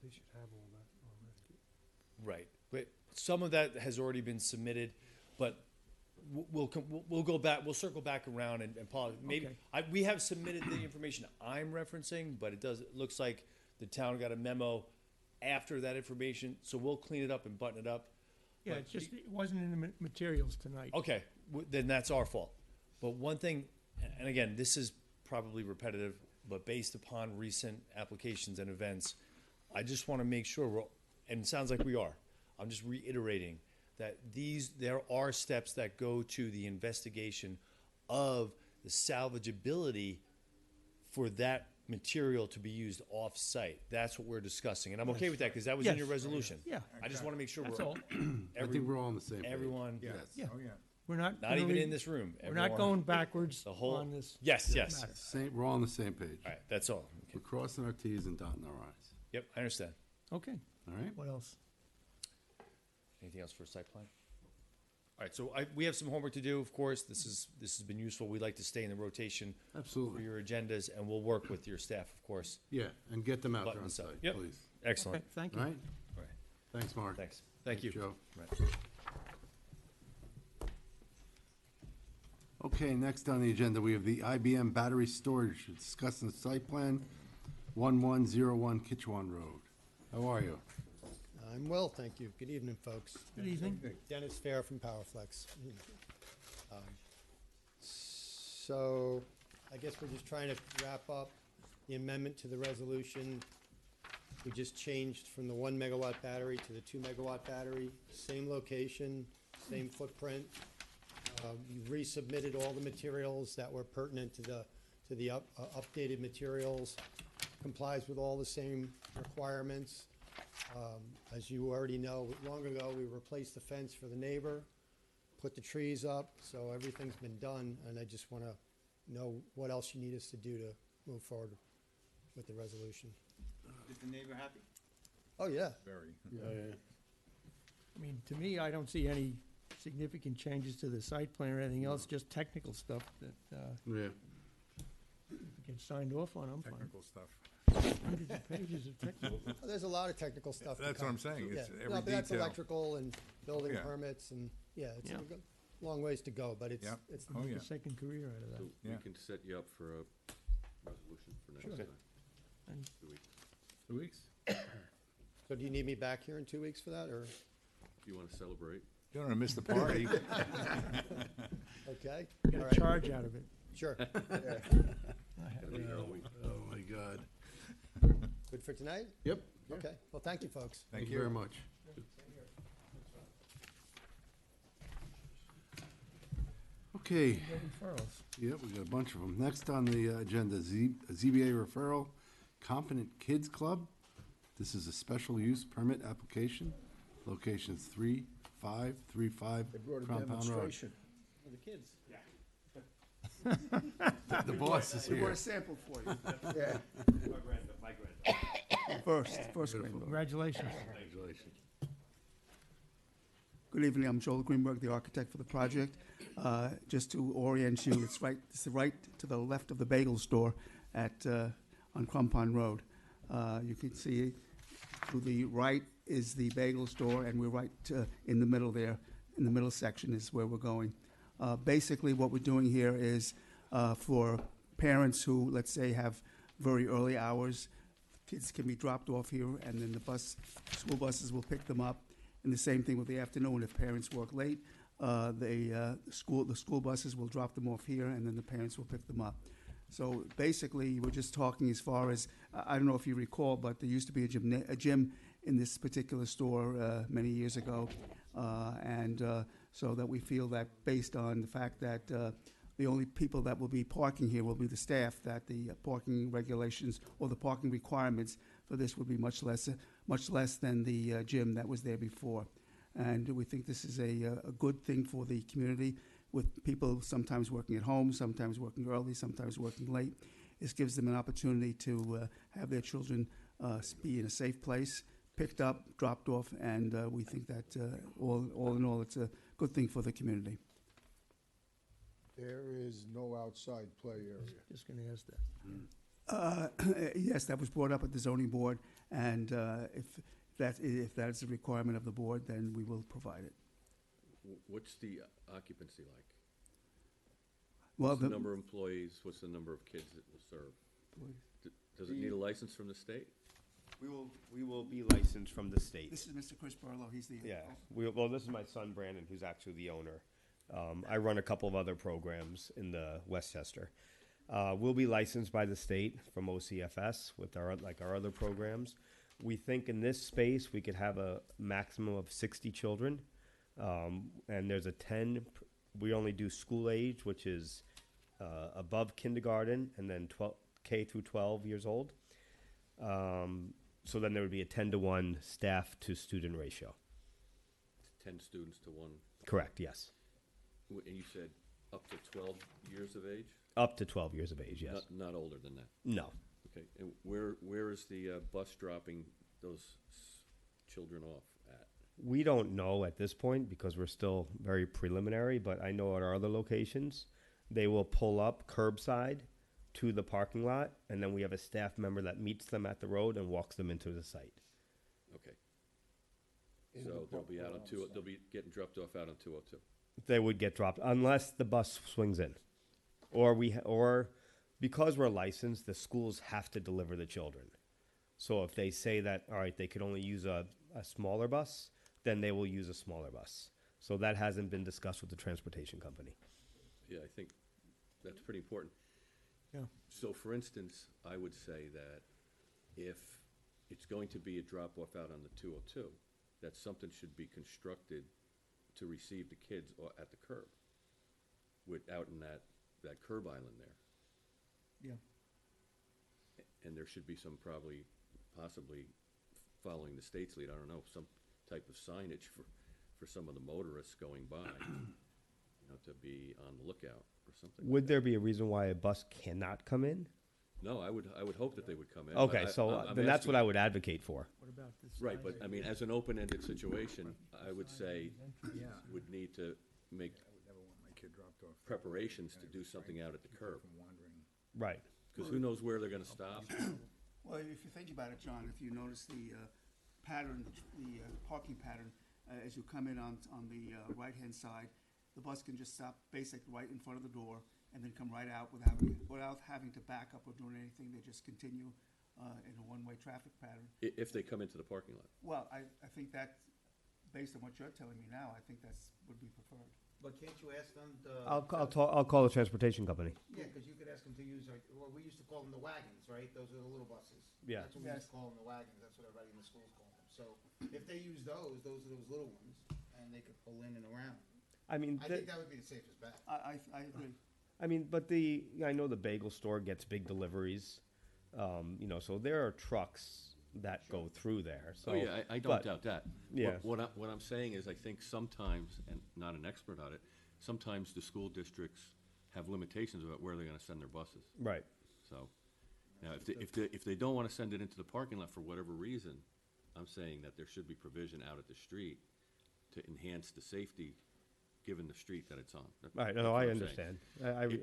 They should have all that already. right. But some of that has already been submitted, but we'll go back, we'll circle back around and maybe, Okay. we have submitted the information I'm referencing, but it looks like the town got a memo after that information, so we'll clean it up and button it up. Yeah, But it's just, it wasn't in the materials tonight. Okay, then that's our fault. But one thing, and again, this is probably repetitive, but based upon recent applications and events, I just want to make sure and it sounds like we are. I'm just reiterating that there are steps that go to the investigation of the salvageability for that material to be used off-site. That's what we're discussing, and I'm okay with that because that was in your Yes. resolution. Yeah. I just want to make sure That's all. I think we're all on the same page. everyone, Yes. Yeah. Oh, yeah. We're not. not gonna even re- in this room. We're not everyone- going backwards the whole on this. Yes, yes. matter. We're all on the same page. All right, that's all. Okay. We're crossing our Ts and dotting our Is. Yep, I understand. Okay, All right? what else? Anything else for site plan? All right, so we have some homework to do, of course. This has been useful. We'd like to stay in the rotation for Absolutely. your agendas, and we'll work with your staff, of course. Yeah, and get them out there Button on this up. site, Yep. please. Excellent. Okay, thank All you. right? All right, Thanks, Mark. thanks. Thank you. Joe. Right. Okay, next on the agenda, we have the IBM battery storage, discussing the site plan, 1101 Kitchewan Road. How are you? I'm well, thank you. Good evening, folks. Good evening. Dennis Fair from Powerflex. So, I guess we're just trying to wrap up the amendment to the resolution. We just changed from the 1 megawatt battery to the 2 megawatt battery. Same location, same footprint. You resubmitted all the materials that were pertinent to the updated materials. Complies with all the same requirements. As you already know, long ago, we replaced the fence for the neighbor, put the trees up, so everything's been done, and I just want to know what else you need us to do to move forward with the resolution. Is the neighbor happy? Oh, yeah. Very. I mean, to me, I don't see any significant changes to the site plan or anything else, just technical stuff that, Yeah. gets signed off on, I'm fine. Technical stuff. Hundreds of pages of technical. Oh, there's a lot of technical stuff to That's what come. I'm saying. It's Yeah. every No, but that's detail. electrical and building Yeah. permits and, yeah, it's Yeah. a long ways to go, but it's, Yeah. it's, Oh, yeah. The second career out of that. So we Yeah. can set you up for a resolution for next Sure. time. And 2 weeks. 2 weeks? so do you need me back here in 2 weeks for that, or, If you want to celebrate. You don't want to miss the party. okay? get All a right. charge out of it. Sure. Gotta be here all week. Oh, my God. Good for tonight? Yep. Okay, well, thank you, folks. Thank you very much. Okay, Referrals. yeah, we got a bunch of them. Next on the agenda, ZBA referral, Confident Kids Club. This is a special use permit application. Locations 3535 They brought a Compound Road. demonstration. For the kids. The boss is We brought here. a sample for you. Yeah. First Greenberg. Congratulations. Congratulations. Good evening, I'm Joel Greenberg, the architect for the project. Just to orient you, it's right to the left of the bagel store on Crumpon Road. You can see to the right is the bagel store, and we're right in the middle there. In the middle section is where we're going. Basically, what we're doing here is for parents who, let's say, have very early hours, kids can be dropped off here, and then the school buses will pick them up. And the same thing with the afternoon. If parents work late, the school buses will drop them off here, and then the parents will pick them up. So basically, we're just talking as far as, I don't know if you recall, but there used to be a gym in this particular store many years ago. So that we feel that based on the fact that the only people that will be parking here will be the staff, that the parking regulations or the parking requirements for this would be much less than the gym that was there before. And we think this is a good thing for the community, with people sometimes working at home, sometimes working early, sometimes working late. This gives them an opportunity to have their children be in a safe place, picked up, dropped off, and we think that all in all, it's a good thing for the community. There is no outside play area. Just gonna ask that. Yes, that was brought up at the zoning board, and if that is a requirement of the board, then we will provide it. What's the occupancy like? Well, What's the number of employees? What's the number of kids it will serve? Does it need a license from the state? We will be licensed from the state. This is Mr. Chris Barlow, he's the... Yeah, well, this is my son Brandon, who's actually the owner. I run a couple of other programs in the Westchester. We'll be licensed by the state from OCFS with our other programs. We think in this space we could have a maximum of 60 children, and there's we only do school age, which is above kindergarten, and then K through 12 years old. So then there would be a 10-to-1 staff to student ratio. 10 students to 1? Correct, yes. And you said up to 12 years of age? Up to 12 years of age, yes. Not older than that? No. Okay, and where is the bus dropping those children off at? We don't know at this point because we're still very preliminary, but I know at our other locations, they will pull up curbside to the parking lot, and then we have a staff member that meets them at the road and walks them into the site. Okay. So they'll be out on they'll be getting dropped off out on 202. They would get dropped unless the bus swings in, or because we're licensed, the schools have to deliver the children. So if they say that, all right, they could only use a smaller bus, then they will use a smaller bus. So that hasn't been discussed with the transportation company. Yeah, I think that's pretty important. Yeah. So for instance, I would say that if it's going to be a drop-off out on the 202, that something should be constructed to receive the kids at the curb, out in that curb island there. Yeah. And there should be some possibly following the state's lead, I don't know, some type of signage for some of the motorists going by, to be on the lookout or something. Would there be a reason why a bus cannot come in? No, I would hope that they would come in. Okay, but so I'm then that's asking- what I would advocate for. What about this? Right, but I mean, as an open-ended situation, I would say Yeah. would need to make I would never want my kid dropped off. preparations to do something out at the curb, From wandering. Right. because who knows where they're gonna stop? Well, if you think about it, John, if you notice the pattern, the parking pattern, as you come in on the right-hand side, the bus can just stop basically right in front of the door and then come right out without having to back up or doing anything. They just continue in a one-way traffic pattern. If they come into the parking lot. Well, I think that, based on what you're telling me now, I think would be preferred. But can't you ask them to? I'll call the transportation company. Yeah, because you could ask them to use, well, we used to call them the wagons, right? Those are the little buses. Yeah. That's what we used to call them, the wagons. That's what everybody in the schools call them. So if they use those are those little ones, and they could pull in and around. I mean, I think that would be the safest bet. I agree. I mean, but I know the bagel store gets big deliveries, so there are trucks that go through there, so. Oh, yeah, I don't but- doubt that. Yeah. What I'm saying is, I think sometimes, and not an expert on it, sometimes the school districts have limitations about where they're gonna send their buses. Right. So, now, if they don't wanna send it into the parking lot for whatever reason, I'm saying that there should be provision out at the street to enhance the safety, given the street that it's on. Right, That's no, what I I'm saying. understand.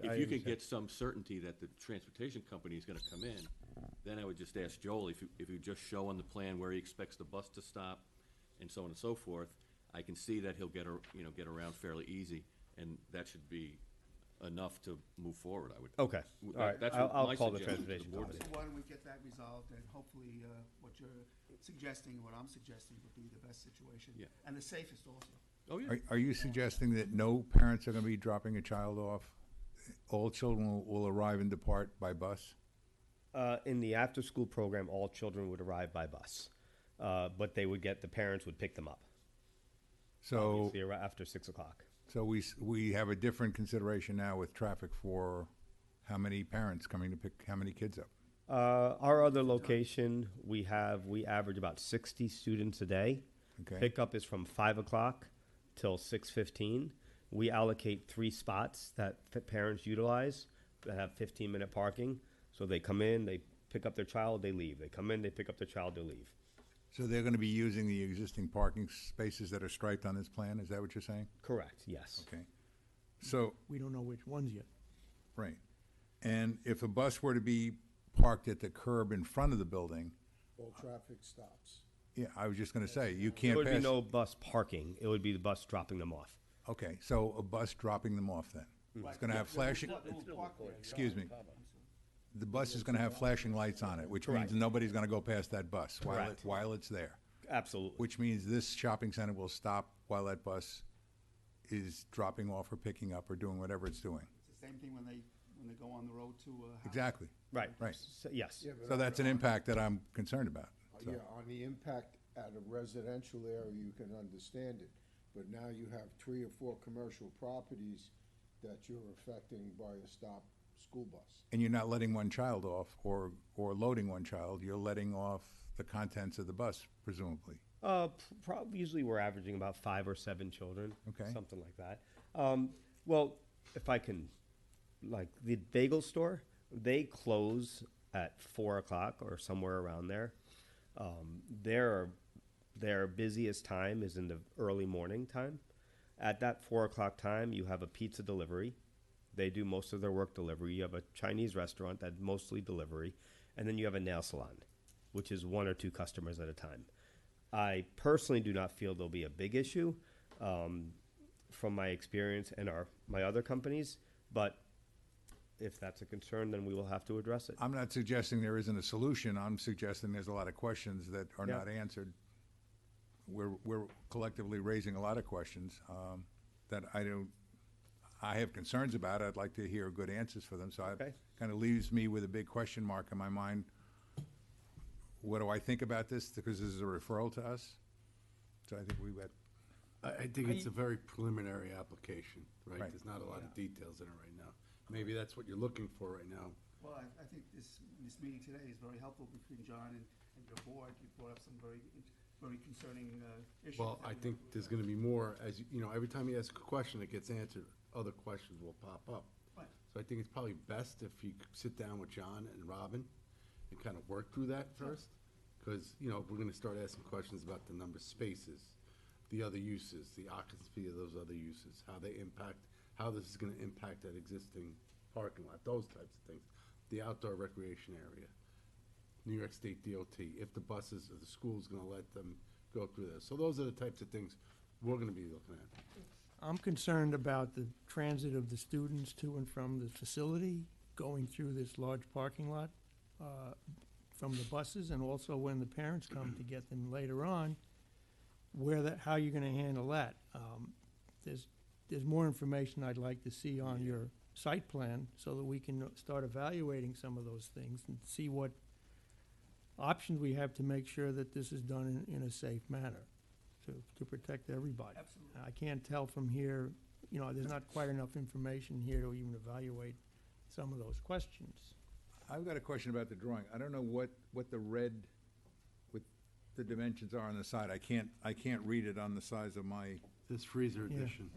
If you can get some certainty that the transportation company is gonna come in, then I would just ask Joel, if you just show on the plan where he expects the bus to stop, and so on and so forth, I can see that he'll get around fairly easy, and that should be enough to move forward, I would. Okay, all right, That's what I'll my call the suggestion to transportation board company. is. So why don't we get that resolved, and hopefully, what you're suggesting, what I'm suggesting would be the best situation. Yeah. And the safest also. Oh, yeah. Are you suggesting that no parents are gonna be dropping a child off? All children will arrive and depart by bus? In the after-school program, all children would arrive by bus, but the parents would pick them up. So, Obviously, after 6 o'clock. so we have a different consideration now with traffic for how many parents coming to pick how many kids up? Our other location, we average about 60 students a day. Okay. Pickup is from 5 o'clock till 6:15. We allocate 3 spots that parents utilize that have 15-minute parking. So they come in, they pick up their child, they leave. They come in, they pick up their child, they leave. So they're gonna be using the existing parking spaces that are striped on this plan, is that what you're saying? Correct, yes. Okay. So, We don't know which ones yet. right. And if a bus were to be parked at the curb in front of the building, All traffic stops. yeah, I was just gonna say, you There can't would be pass. no bus parking. It would be the bus dropping them off. Okay, so a bus dropping them off then? It's gonna have flashing, excuse me. The bus is gonna have flashing lights on it, which means Correct. nobody's gonna go past that bus Correct. while it's there. Absolutely. Which means this shopping center will stop while that bus is dropping off or picking up or doing whatever it's doing. It's the same thing when they go on the road to, Howard. Exactly. Right. Right. Yes. Yeah, but So that's an impact that I'm concerned about. So- Yeah, on the impact at a residential area, you can understand it, but now you have 3 or 4 commercial properties that you're affecting by a stopped school bus. And you're not letting one child off or loading one child, you're letting off the contents of the bus presumably. Probably usually we're averaging about 5 or 7 children. Okay. Something like that. Well, if I can, like the bagel store, they close at 4 o'clock or somewhere around there. There are their busiest time is in the early morning time. At that 4 o'clock time, you have a pizza delivery. They do most of their work delivery. You have a Chinese restaurant that mostly delivery, and then you have a nail salon, which is 1 or 2 customers at a time. I personally do not feel there'll be a big issue from my experience and my other companies, but if that's a concern, then we will have to address it. I'm not suggesting there isn't a solution. I'm suggesting there's a lot of questions that are Yeah. not answered. We're collectively raising a lot of questions that I have concerns about. I'd like to hear good answers for them. So Okay. it kind of leaves me with a big question mark in my mind. What do I think about this? Because this is a referral to us. So I think we've got, I think it's a very preliminary application, right? Right. There's not a lot of details in it right now. Maybe that's what you're looking for right now. Well, I think this meeting today is very helpful between John and your board. You brought up some very concerning issues. Well, that I we think have- there's gonna be more, as you know, every time you ask a question, it gets answered, other questions will pop up. Right. So I think it's probably best if you sit down with John and Robin and kind of work through that first. Because, you know, we're gonna start asking questions about the number of spaces, the other uses, the occupancy of those other uses, how they impact, how this is gonna impact that existing parking lot, those types of things. The outdoor recreation area, New York State DOT, if the buses or the school's gonna let them go through this. So those are the types of things we're gonna be looking at. I'm concerned about the transit of the students to and from the facility, going through this large parking lot, from the buses, and also when the parents come to get them later on, how you're gonna handle that. There's more information I'd like to see on your site plan, so that we can start evaluating some of those things and see what options we have to make sure that this is done in a safe manner, to protect everybody. Absolutely. I can't tell from here, you know, there's not quite enough information here to even evaluate some of those questions. I've got a question about the drawing. I don't know what the red, what the dimensions are on the side. I can't read it on the size of my, This freezer Yeah. edition,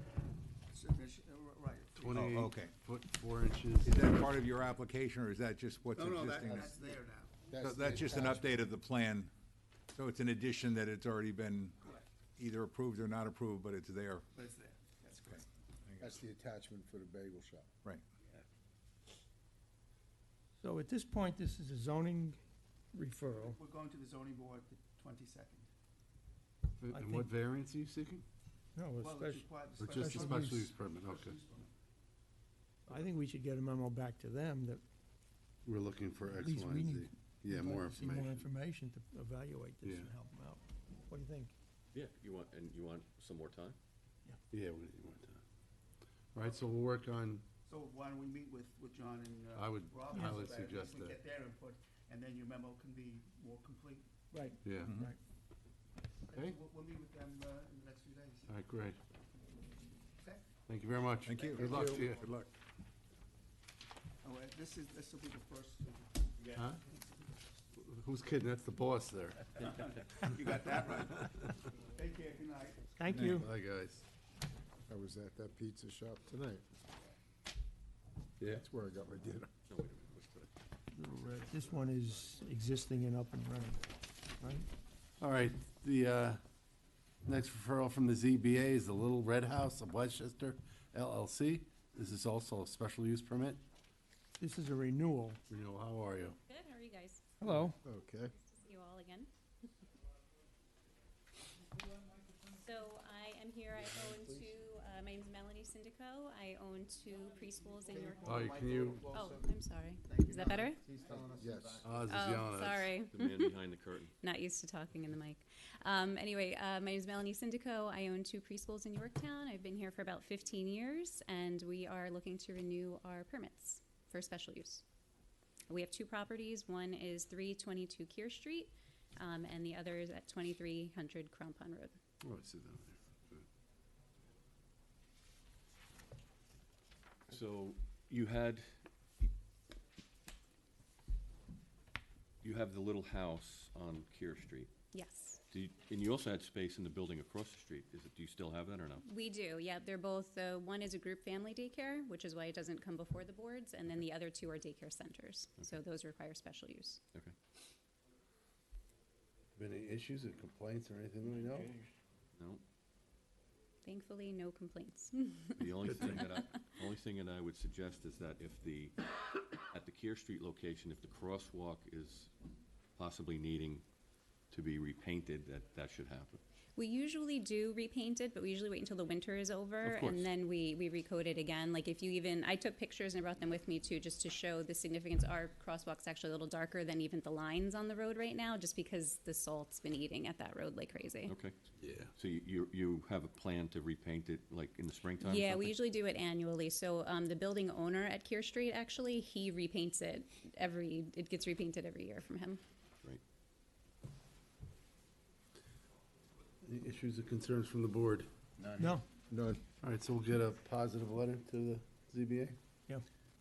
Right. 28 okay. foot 4 inches. Is that part of your application, or is that just what's No, existing? that's there now. So the that's just an attachment. update of the plan. So it's an addition that it's already been Correct. either approved or not approved, but it's there. But it's there. That's correct. That's the attachment for the bagel shop. Right. So at this point, this is a zoning referral. We're going to the zoning board the 22nd. I And what think- variance are you seeking? No, a Well, it's special, required, the Or just a Special special use. use permit? Okay. use permit. I think we should get a memo back to them that We're looking for at X, least Y, we and Z. need. Yeah, we'd more like to see more information. information to evaluate this Yeah. and help them out. What do you think? Yeah, you want some more time? Yeah, we want that. All right, so we'll work on, So why don't we meet with John and I would Rob? highly so that at least suggest we that. get their input, and then your memo can be more complete. Right. yeah. Right. Okay. We'll meet with them in the next few days. All right, great. Okay? Thank you very much. Thank you. Good luck to you. Good luck. All right, this will be the first. Huh? Who's kidding? That's the boss there. You got that right. Take care, good night. Thank you. Bye, guys. I was at that pizza shop tonight. Yeah? That's where I got my dinner. No, wait a minute, what's the? Little red. This one is existing and up and running, right? All right, the next referral from the ZBA is the Little Red House of Westchester LLC. This is also a special use permit. This is a renewal. Renewal, how are you? Good, how are you guys? Hello. Okay. Nice to see you all again. So I am here, I own my name's Melanie Syndico. I own 2 preschools in York. Oh, can you, Oh, I'm sorry. Is that better? Yes. Oz is Oh, yelling at us. sorry. The man behind the curtain. Not used to talking in the mic. Anyway, my name is Melanie Syndico. I own 2 preschools in Yorktown. I've been here for about 15 years, and we are looking to renew our permits for special use. We have 2 properties. One is 322 Kear Street, and the other is at 2300 Crown Pond Road. Oh, I see that there. So you have the little house on Kear Street. Yes, And you also had space in the building across the street. Do you still have that or no? we do. Yeah, they're both, one is a group family daycare, which is why it doesn't come before the boards, and then the other 2 are daycare centers. So those require special use. Okay. Been any issues or complaints or anything we know? No? Thankfully, no complaints. The only thing that I would suggest is that if at the Kear Street location, if the crosswalk is possibly needing to be repainted, that should happen. We usually do repaint it, but we usually wait until the winter is over, Of course. and then we recoat it again. Like if you even, I took pictures and I brought them with me too, just to show the significance. Our crosswalk's actually a little darker than even the lines on the road right now, just because the salt's been eating at that road like crazy. Okay. Yeah. So you have a plan to repaint it like in the springtime or Yeah, we something? usually do it annually. So the building owner at Kear Street, actually, he repaints it it gets repainted every year from him. Great. Any issues or concerns from the board? No, None. All right, so we'll get a positive letter to the ZBA? Yeah.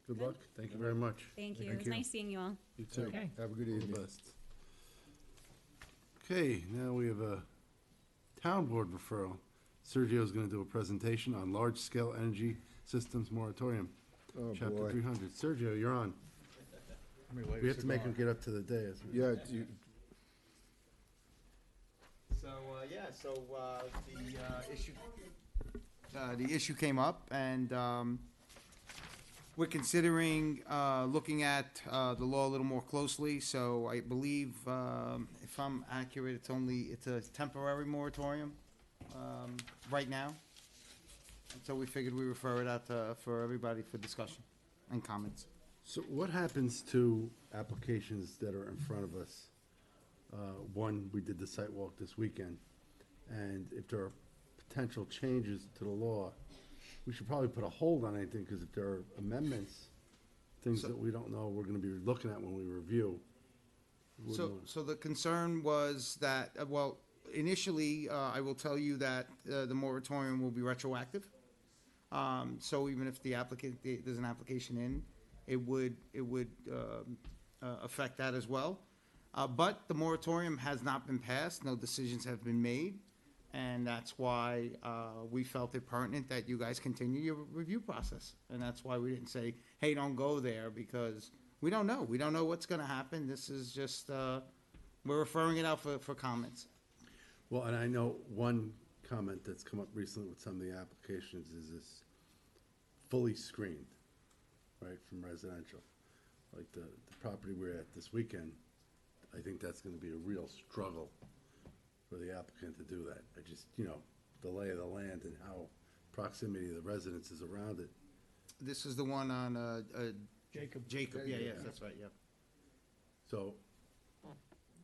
Good luck. Thank you very much. Thank you. It Thank was you. nice seeing you all. You too. Okay. Have a good All the evening. best. Okay, now we have a town board referral. Sergio's gonna do a presentation on large-scale energy systems moratorium, Oh, chapter boy. 300. Sergio, you're on. We have to make him get up to the day. Yeah, The issue came up, and we're considering looking at the law a little more closely. So I believe, if I'm accurate, it's a temporary moratorium right now. And so we figured we refer it out for everybody for discussion and comments. So what happens to applications that are in front of us? One, we did the site walk this weekend, and if there are potential changes to the law, we should probably put a hold on anything, because if there are amendments, things that we don't know we're gonna be looking at when we review. we're So, gonna- so the concern was that, well, initially, I will tell you that the moratorium will be retroactive. So even if there's an application in, it would affect that as well. But the moratorium has not been passed, no decisions have been made, and that's why we felt it pertinent that you guys continue your review process. And that's why we didn't say, hey, don't go there, because we don't know. We don't know what's gonna happen. This is just, we're referring it out for comments. Well, and I know one comment that's come up recently with some of the applications is this fully screened, right, from residential. Like the property we're at this weekend, I think that's gonna be a real struggle for the applicant to do that. I just, the lay of the land and how proximity of the residences around it. This is the one on, Jacob. Jacob, yes, that's right, yeah. So,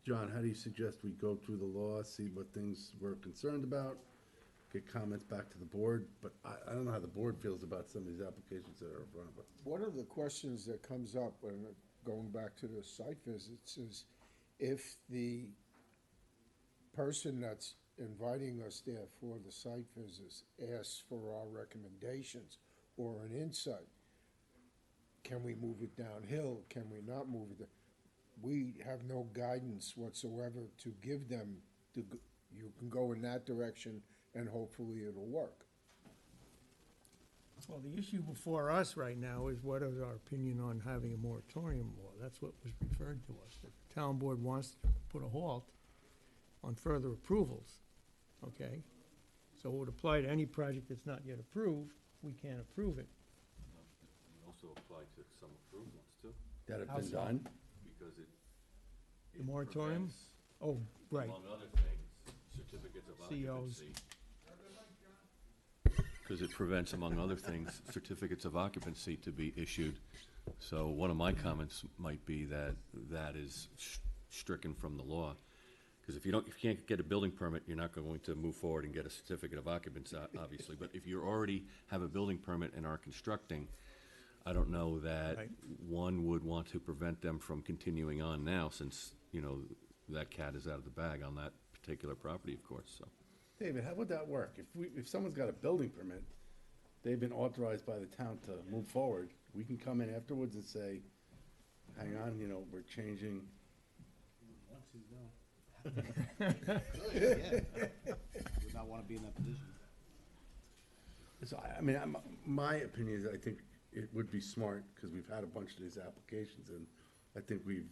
John, how do you suggest we go through the law, see what things we're concerned about, get comments back to the board? But I don't know how the board feels about some of these applications that are in front of us. one of the questions that comes up when going back to the site visits is if the person that's inviting us there for the site visits asks for our recommendations or an insight, can we move it downhill? Can we not move it? We have no guidance whatsoever to give them. You can go in that direction and hopefully it'll work. Well, the issue before us right now is what is our opinion on having a moratorium law? That's what was referred to us. The town board wants to put a halt on further approvals, okay? So it would apply to any project that's not yet approved, we can't approve it. Also apply to some approved ones too, That have How been so? done? because it. The moratorium? prevents, Oh, right. Among other things, certificates of COs. occupancy. Because it prevents, among other things, certificates of occupancy to be issued. So one of my comments might be that that is stricken from the law. Because if you can't get a building permit, you're not going to move forward and get a certificate of occupancy, obviously. But if you already have a building permit and are constructing, I don't know that Right. one would want to prevent them from continuing on now, since, that cat is out of the bag on that particular property, of course, so. David, how would that work? If someone's got a building permit, they've been authorized by the town to move forward, we can come in afterwards and say, hang on, we're changing. Would not wanna be in that position. So, my opinion is, I think it would be smart, because we've had a bunch of these applications, and I think we've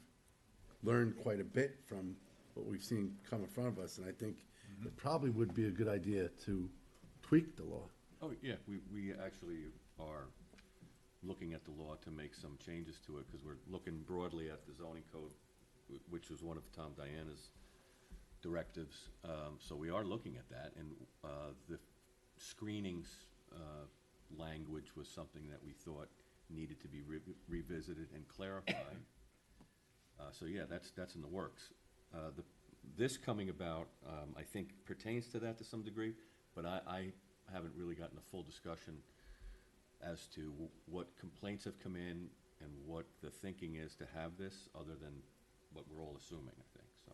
learned quite a bit from what we've seen come in front of us, and I think it probably would be a good idea to tweak the law. Oh, yeah, we actually are looking at the law to make some changes to it, because we're looking broadly at the zoning code, which was one of Tom Diana's directives. So we are looking at that, and the screenings language was something that we thought needed to be revisited and clarified. So yeah, that's in the works. This coming about, I think pertains to that to some degree, but I haven't really gotten a full discussion as to what complaints have come in and what the thinking is to have this, other than what we're all assuming, I think, so.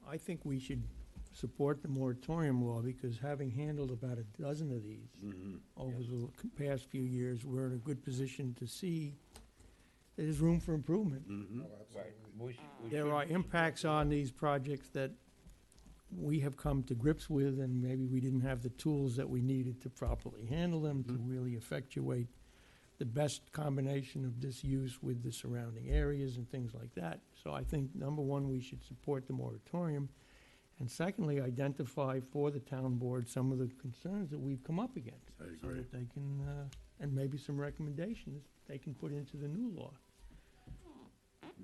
I think we should support the moratorium law, because having handled about a dozen of these over the past few years, we're in a good position to see there's room for improvement. Oh, absolutely. There are impacts on these projects that we have come to grips with, and maybe we didn't have the tools that we needed to properly handle them, to really effectuate the best combination of this use with the surrounding areas and things like that. So I think, number one, we should support the moratorium, and secondly, identify for the town board some of the concerns that we've come up against. I So agree. that they can, and maybe some recommendations they can put into the new law.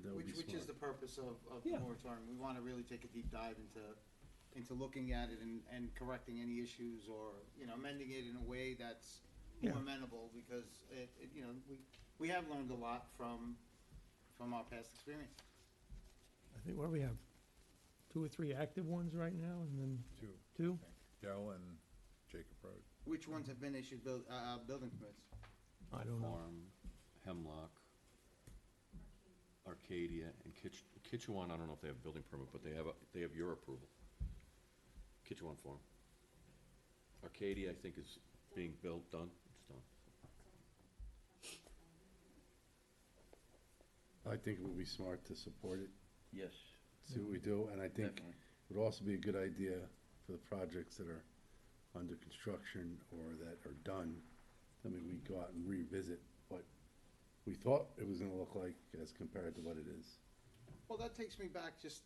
That would be Which is smart. the purpose of Yeah. the moratorium. We want to really take a deep dive into looking at it and correcting any issues, or, amending it in a way that's more Yeah. amenable, because we have learned a lot from our past experience. I think, what do we have? 2 or 3 active ones right now, and then two? Dell and Jacob Road. Which ones have been issued building permits? I don't know. Farm, Hemlock, Arcadia, and Kitchewan, I don't know if they have a building permit, but they have your approval. Kitchewan Farm. Arcadia, I think, is being built, done, it's done. I think it would be smart to support it, Yes. see what we do, and I think Definitely. it would also be a good idea for the projects that are under construction or that are done, I mean, we go out and revisit what we thought it was gonna look like as compared to what it is. Well, that takes me back just,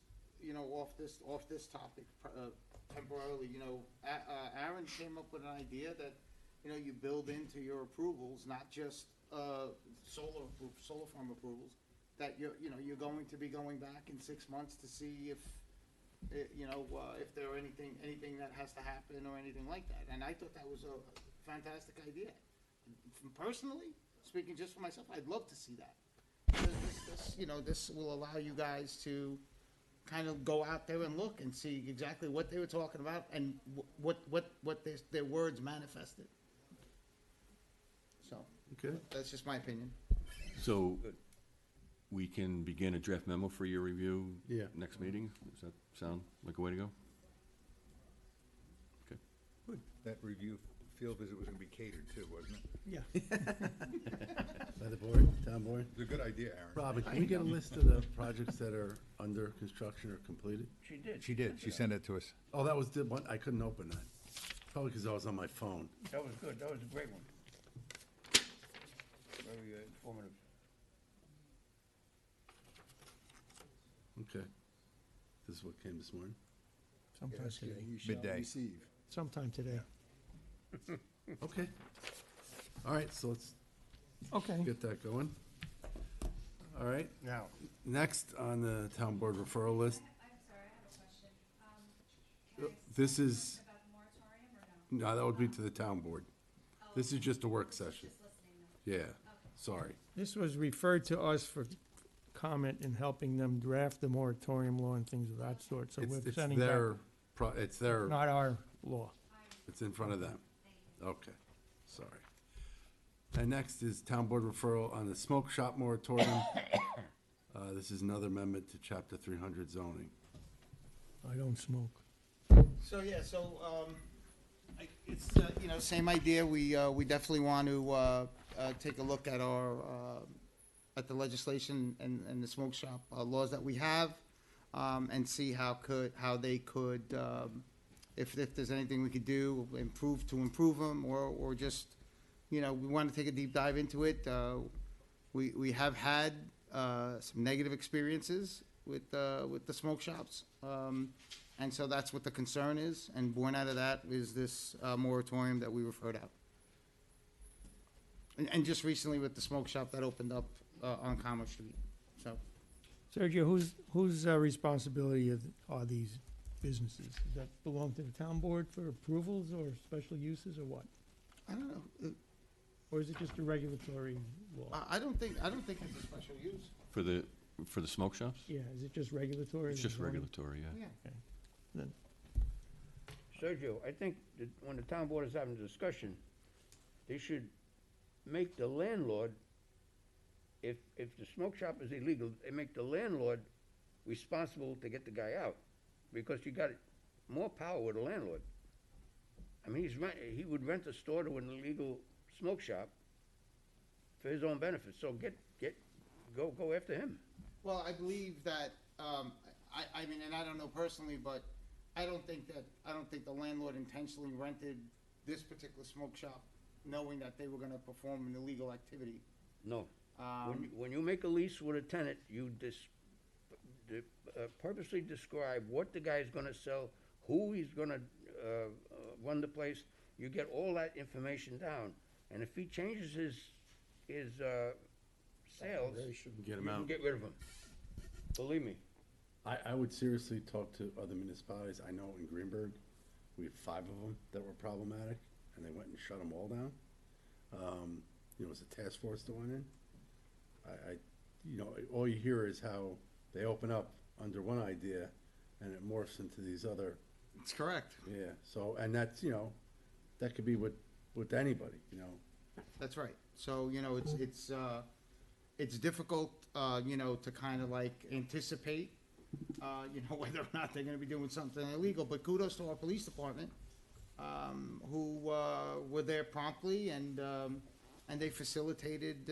off this topic temporarily, Aaron came up with an idea that, you build into your approvals, not just, solar farm approvals, that you're going to be going back in 6 months to see if there are anything that has to happen or anything like that. And I thought that was a fantastic idea. Personally, speaking just for myself, I'd love to see that. Because this will allow you guys to kind of go out there and look and see exactly what they were talking about and what their words manifested. So, Okay. that's just my opinion. So, we can begin a draft memo for your review Yeah. next meeting? Does that sound like a way to go? Okay. That review field visit was gonna be catered too, wasn't it? Yeah. By the board, town board? It was a good idea, Aaron. Robin, can we get a list of the projects that are under construction or completed? She did. She did, she sent it to us. Oh, that was the one, I couldn't open that. Probably because I was on my phone. That was good. That was a great one. Very informative. Okay. This is what came this morning? Sometime Ask and today. you shall Midday. receive. Sometime today. Okay. All right, so let's Okay. get that going. All right, Now, next on the town board referral list, I'm sorry, I have a question. this is, About the moratorium or no? no, that would be to the town board. This is just a work session. Just listening though. Yeah, sorry. This was referred to us for comment in helping them draft the moratorium law and things of that sort, so we're It's sending back, their, it's their, not our law. it's in front of them. Okay, sorry. And next is town board referral on the smoke shop moratorium. This is another amendment to chapter 300 zoning. I don't smoke. So, yeah, it's, same idea. We definitely want to, take a look at at the legislation and the smoke shop laws that we have, and see how they could, if there's anything we could do, improve them, or just, we want to take a deep dive into it. We have had some negative experiences with the smoke shops. And so that's what the concern is, and born out of that is this moratorium that we referred out. And just recently with the smoke shop that opened up on Commerce Street, so. Sergio, whose responsibility are these businesses? Does that belong to the town board for approvals or special uses or what? I don't know. Or is it just a regulatory law? I don't think it's a special use. For the smoke shops? Yeah, is it just regulatory? It's just zoning? regulatory, yeah. Yeah. Then- Sergio, I think that when the town board is having a discussion, they should make the landlord, if the smoke shop is illegal, they make the landlord responsible to get the guy out, because you got more power with the landlord. I mean, he would rent a store to an illegal smoke shop for his own benefit, so go after him. Well, I believe that, I mean, and I don't know personally, but I don't think the landlord intentionally rented this particular smoke shop knowing that they were gonna perform an illegal activity. No. When you make a lease with a tenant, you purposely describe what the guy's gonna sell, who he's gonna run the place. You get all that information down, and if he changes his sales, Get 'em you can out. get rid of him. Believe me. I would seriously talk to other municipalities. I know in Greenberg, we have 5 of them that were problematic, and they went and shut them all down. You know, it was a task force that went in. You know, all you hear is how they open up under one idea, and it morphs into these other, It's correct. yeah, so, and that's, you know, that could be with anybody, you know. That's right. So, you know, it's difficult, you know, to kind of like anticipate, you know, whether or not they're gonna be doing something illegal, but kudos to our police department, who, were there promptly and they facilitated,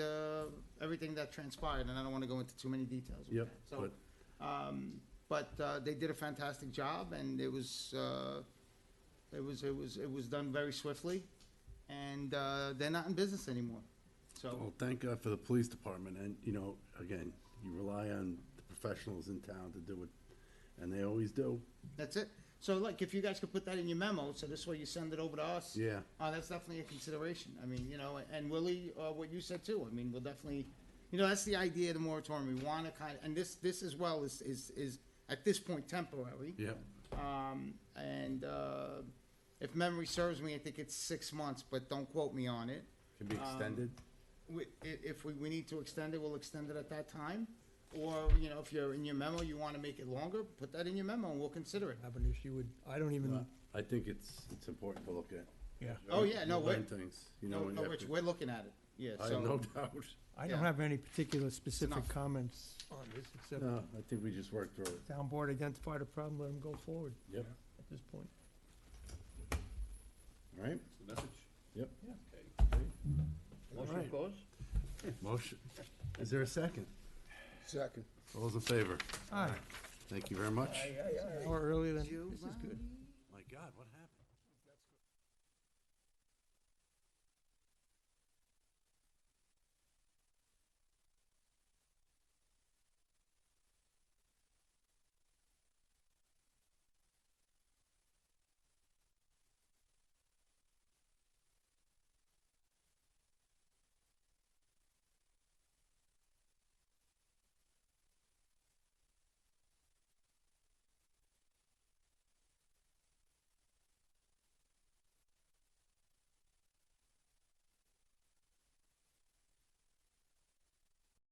everything that transpired, and I don't wanna go into too many details. with Yep, that. So, but they did a fantastic job, and it was done very swiftly, and they're not in business anymore. So, Well, thank God for the police department, and, you know, again, you rely on the professionals in town to do it, and they always do. that's it. So, like, if you guys could put that in your memo, so this way you send it over to us. Yeah. That's definitely a consideration. I mean, you know, and Willie, what you said too, I mean, we'll definitely, you know, that's the idea of the moratorium. We wanna and this as well is at this point temporary. Yeah. And, if memory serves me, I think it's 6 months, but don't quote me on it. Can be extended. If we need to extend it, we'll extend it at that time. Or, you know, if you're in your memo, you wanna make it longer, put that in your memo and we'll consider it. Have an issue with, I don't even, I think it's important to look at. yeah. Oh, yeah, no, Learn we're, things, you know. no, and no, you have Rich, to- we're looking at it, yeah, I have no so, doubt. I don't Yeah. have any particular specific enough. comments on this, except No, I think we just worked through it. town board identified a problem, let them go forward Yep, at this point. all right, That's the message? yep. Motion Alright. goes? Motion, is there a second? Second. All those in favor? Aye. Thank you very much. An hour earlier than, this is good. My God, what happened?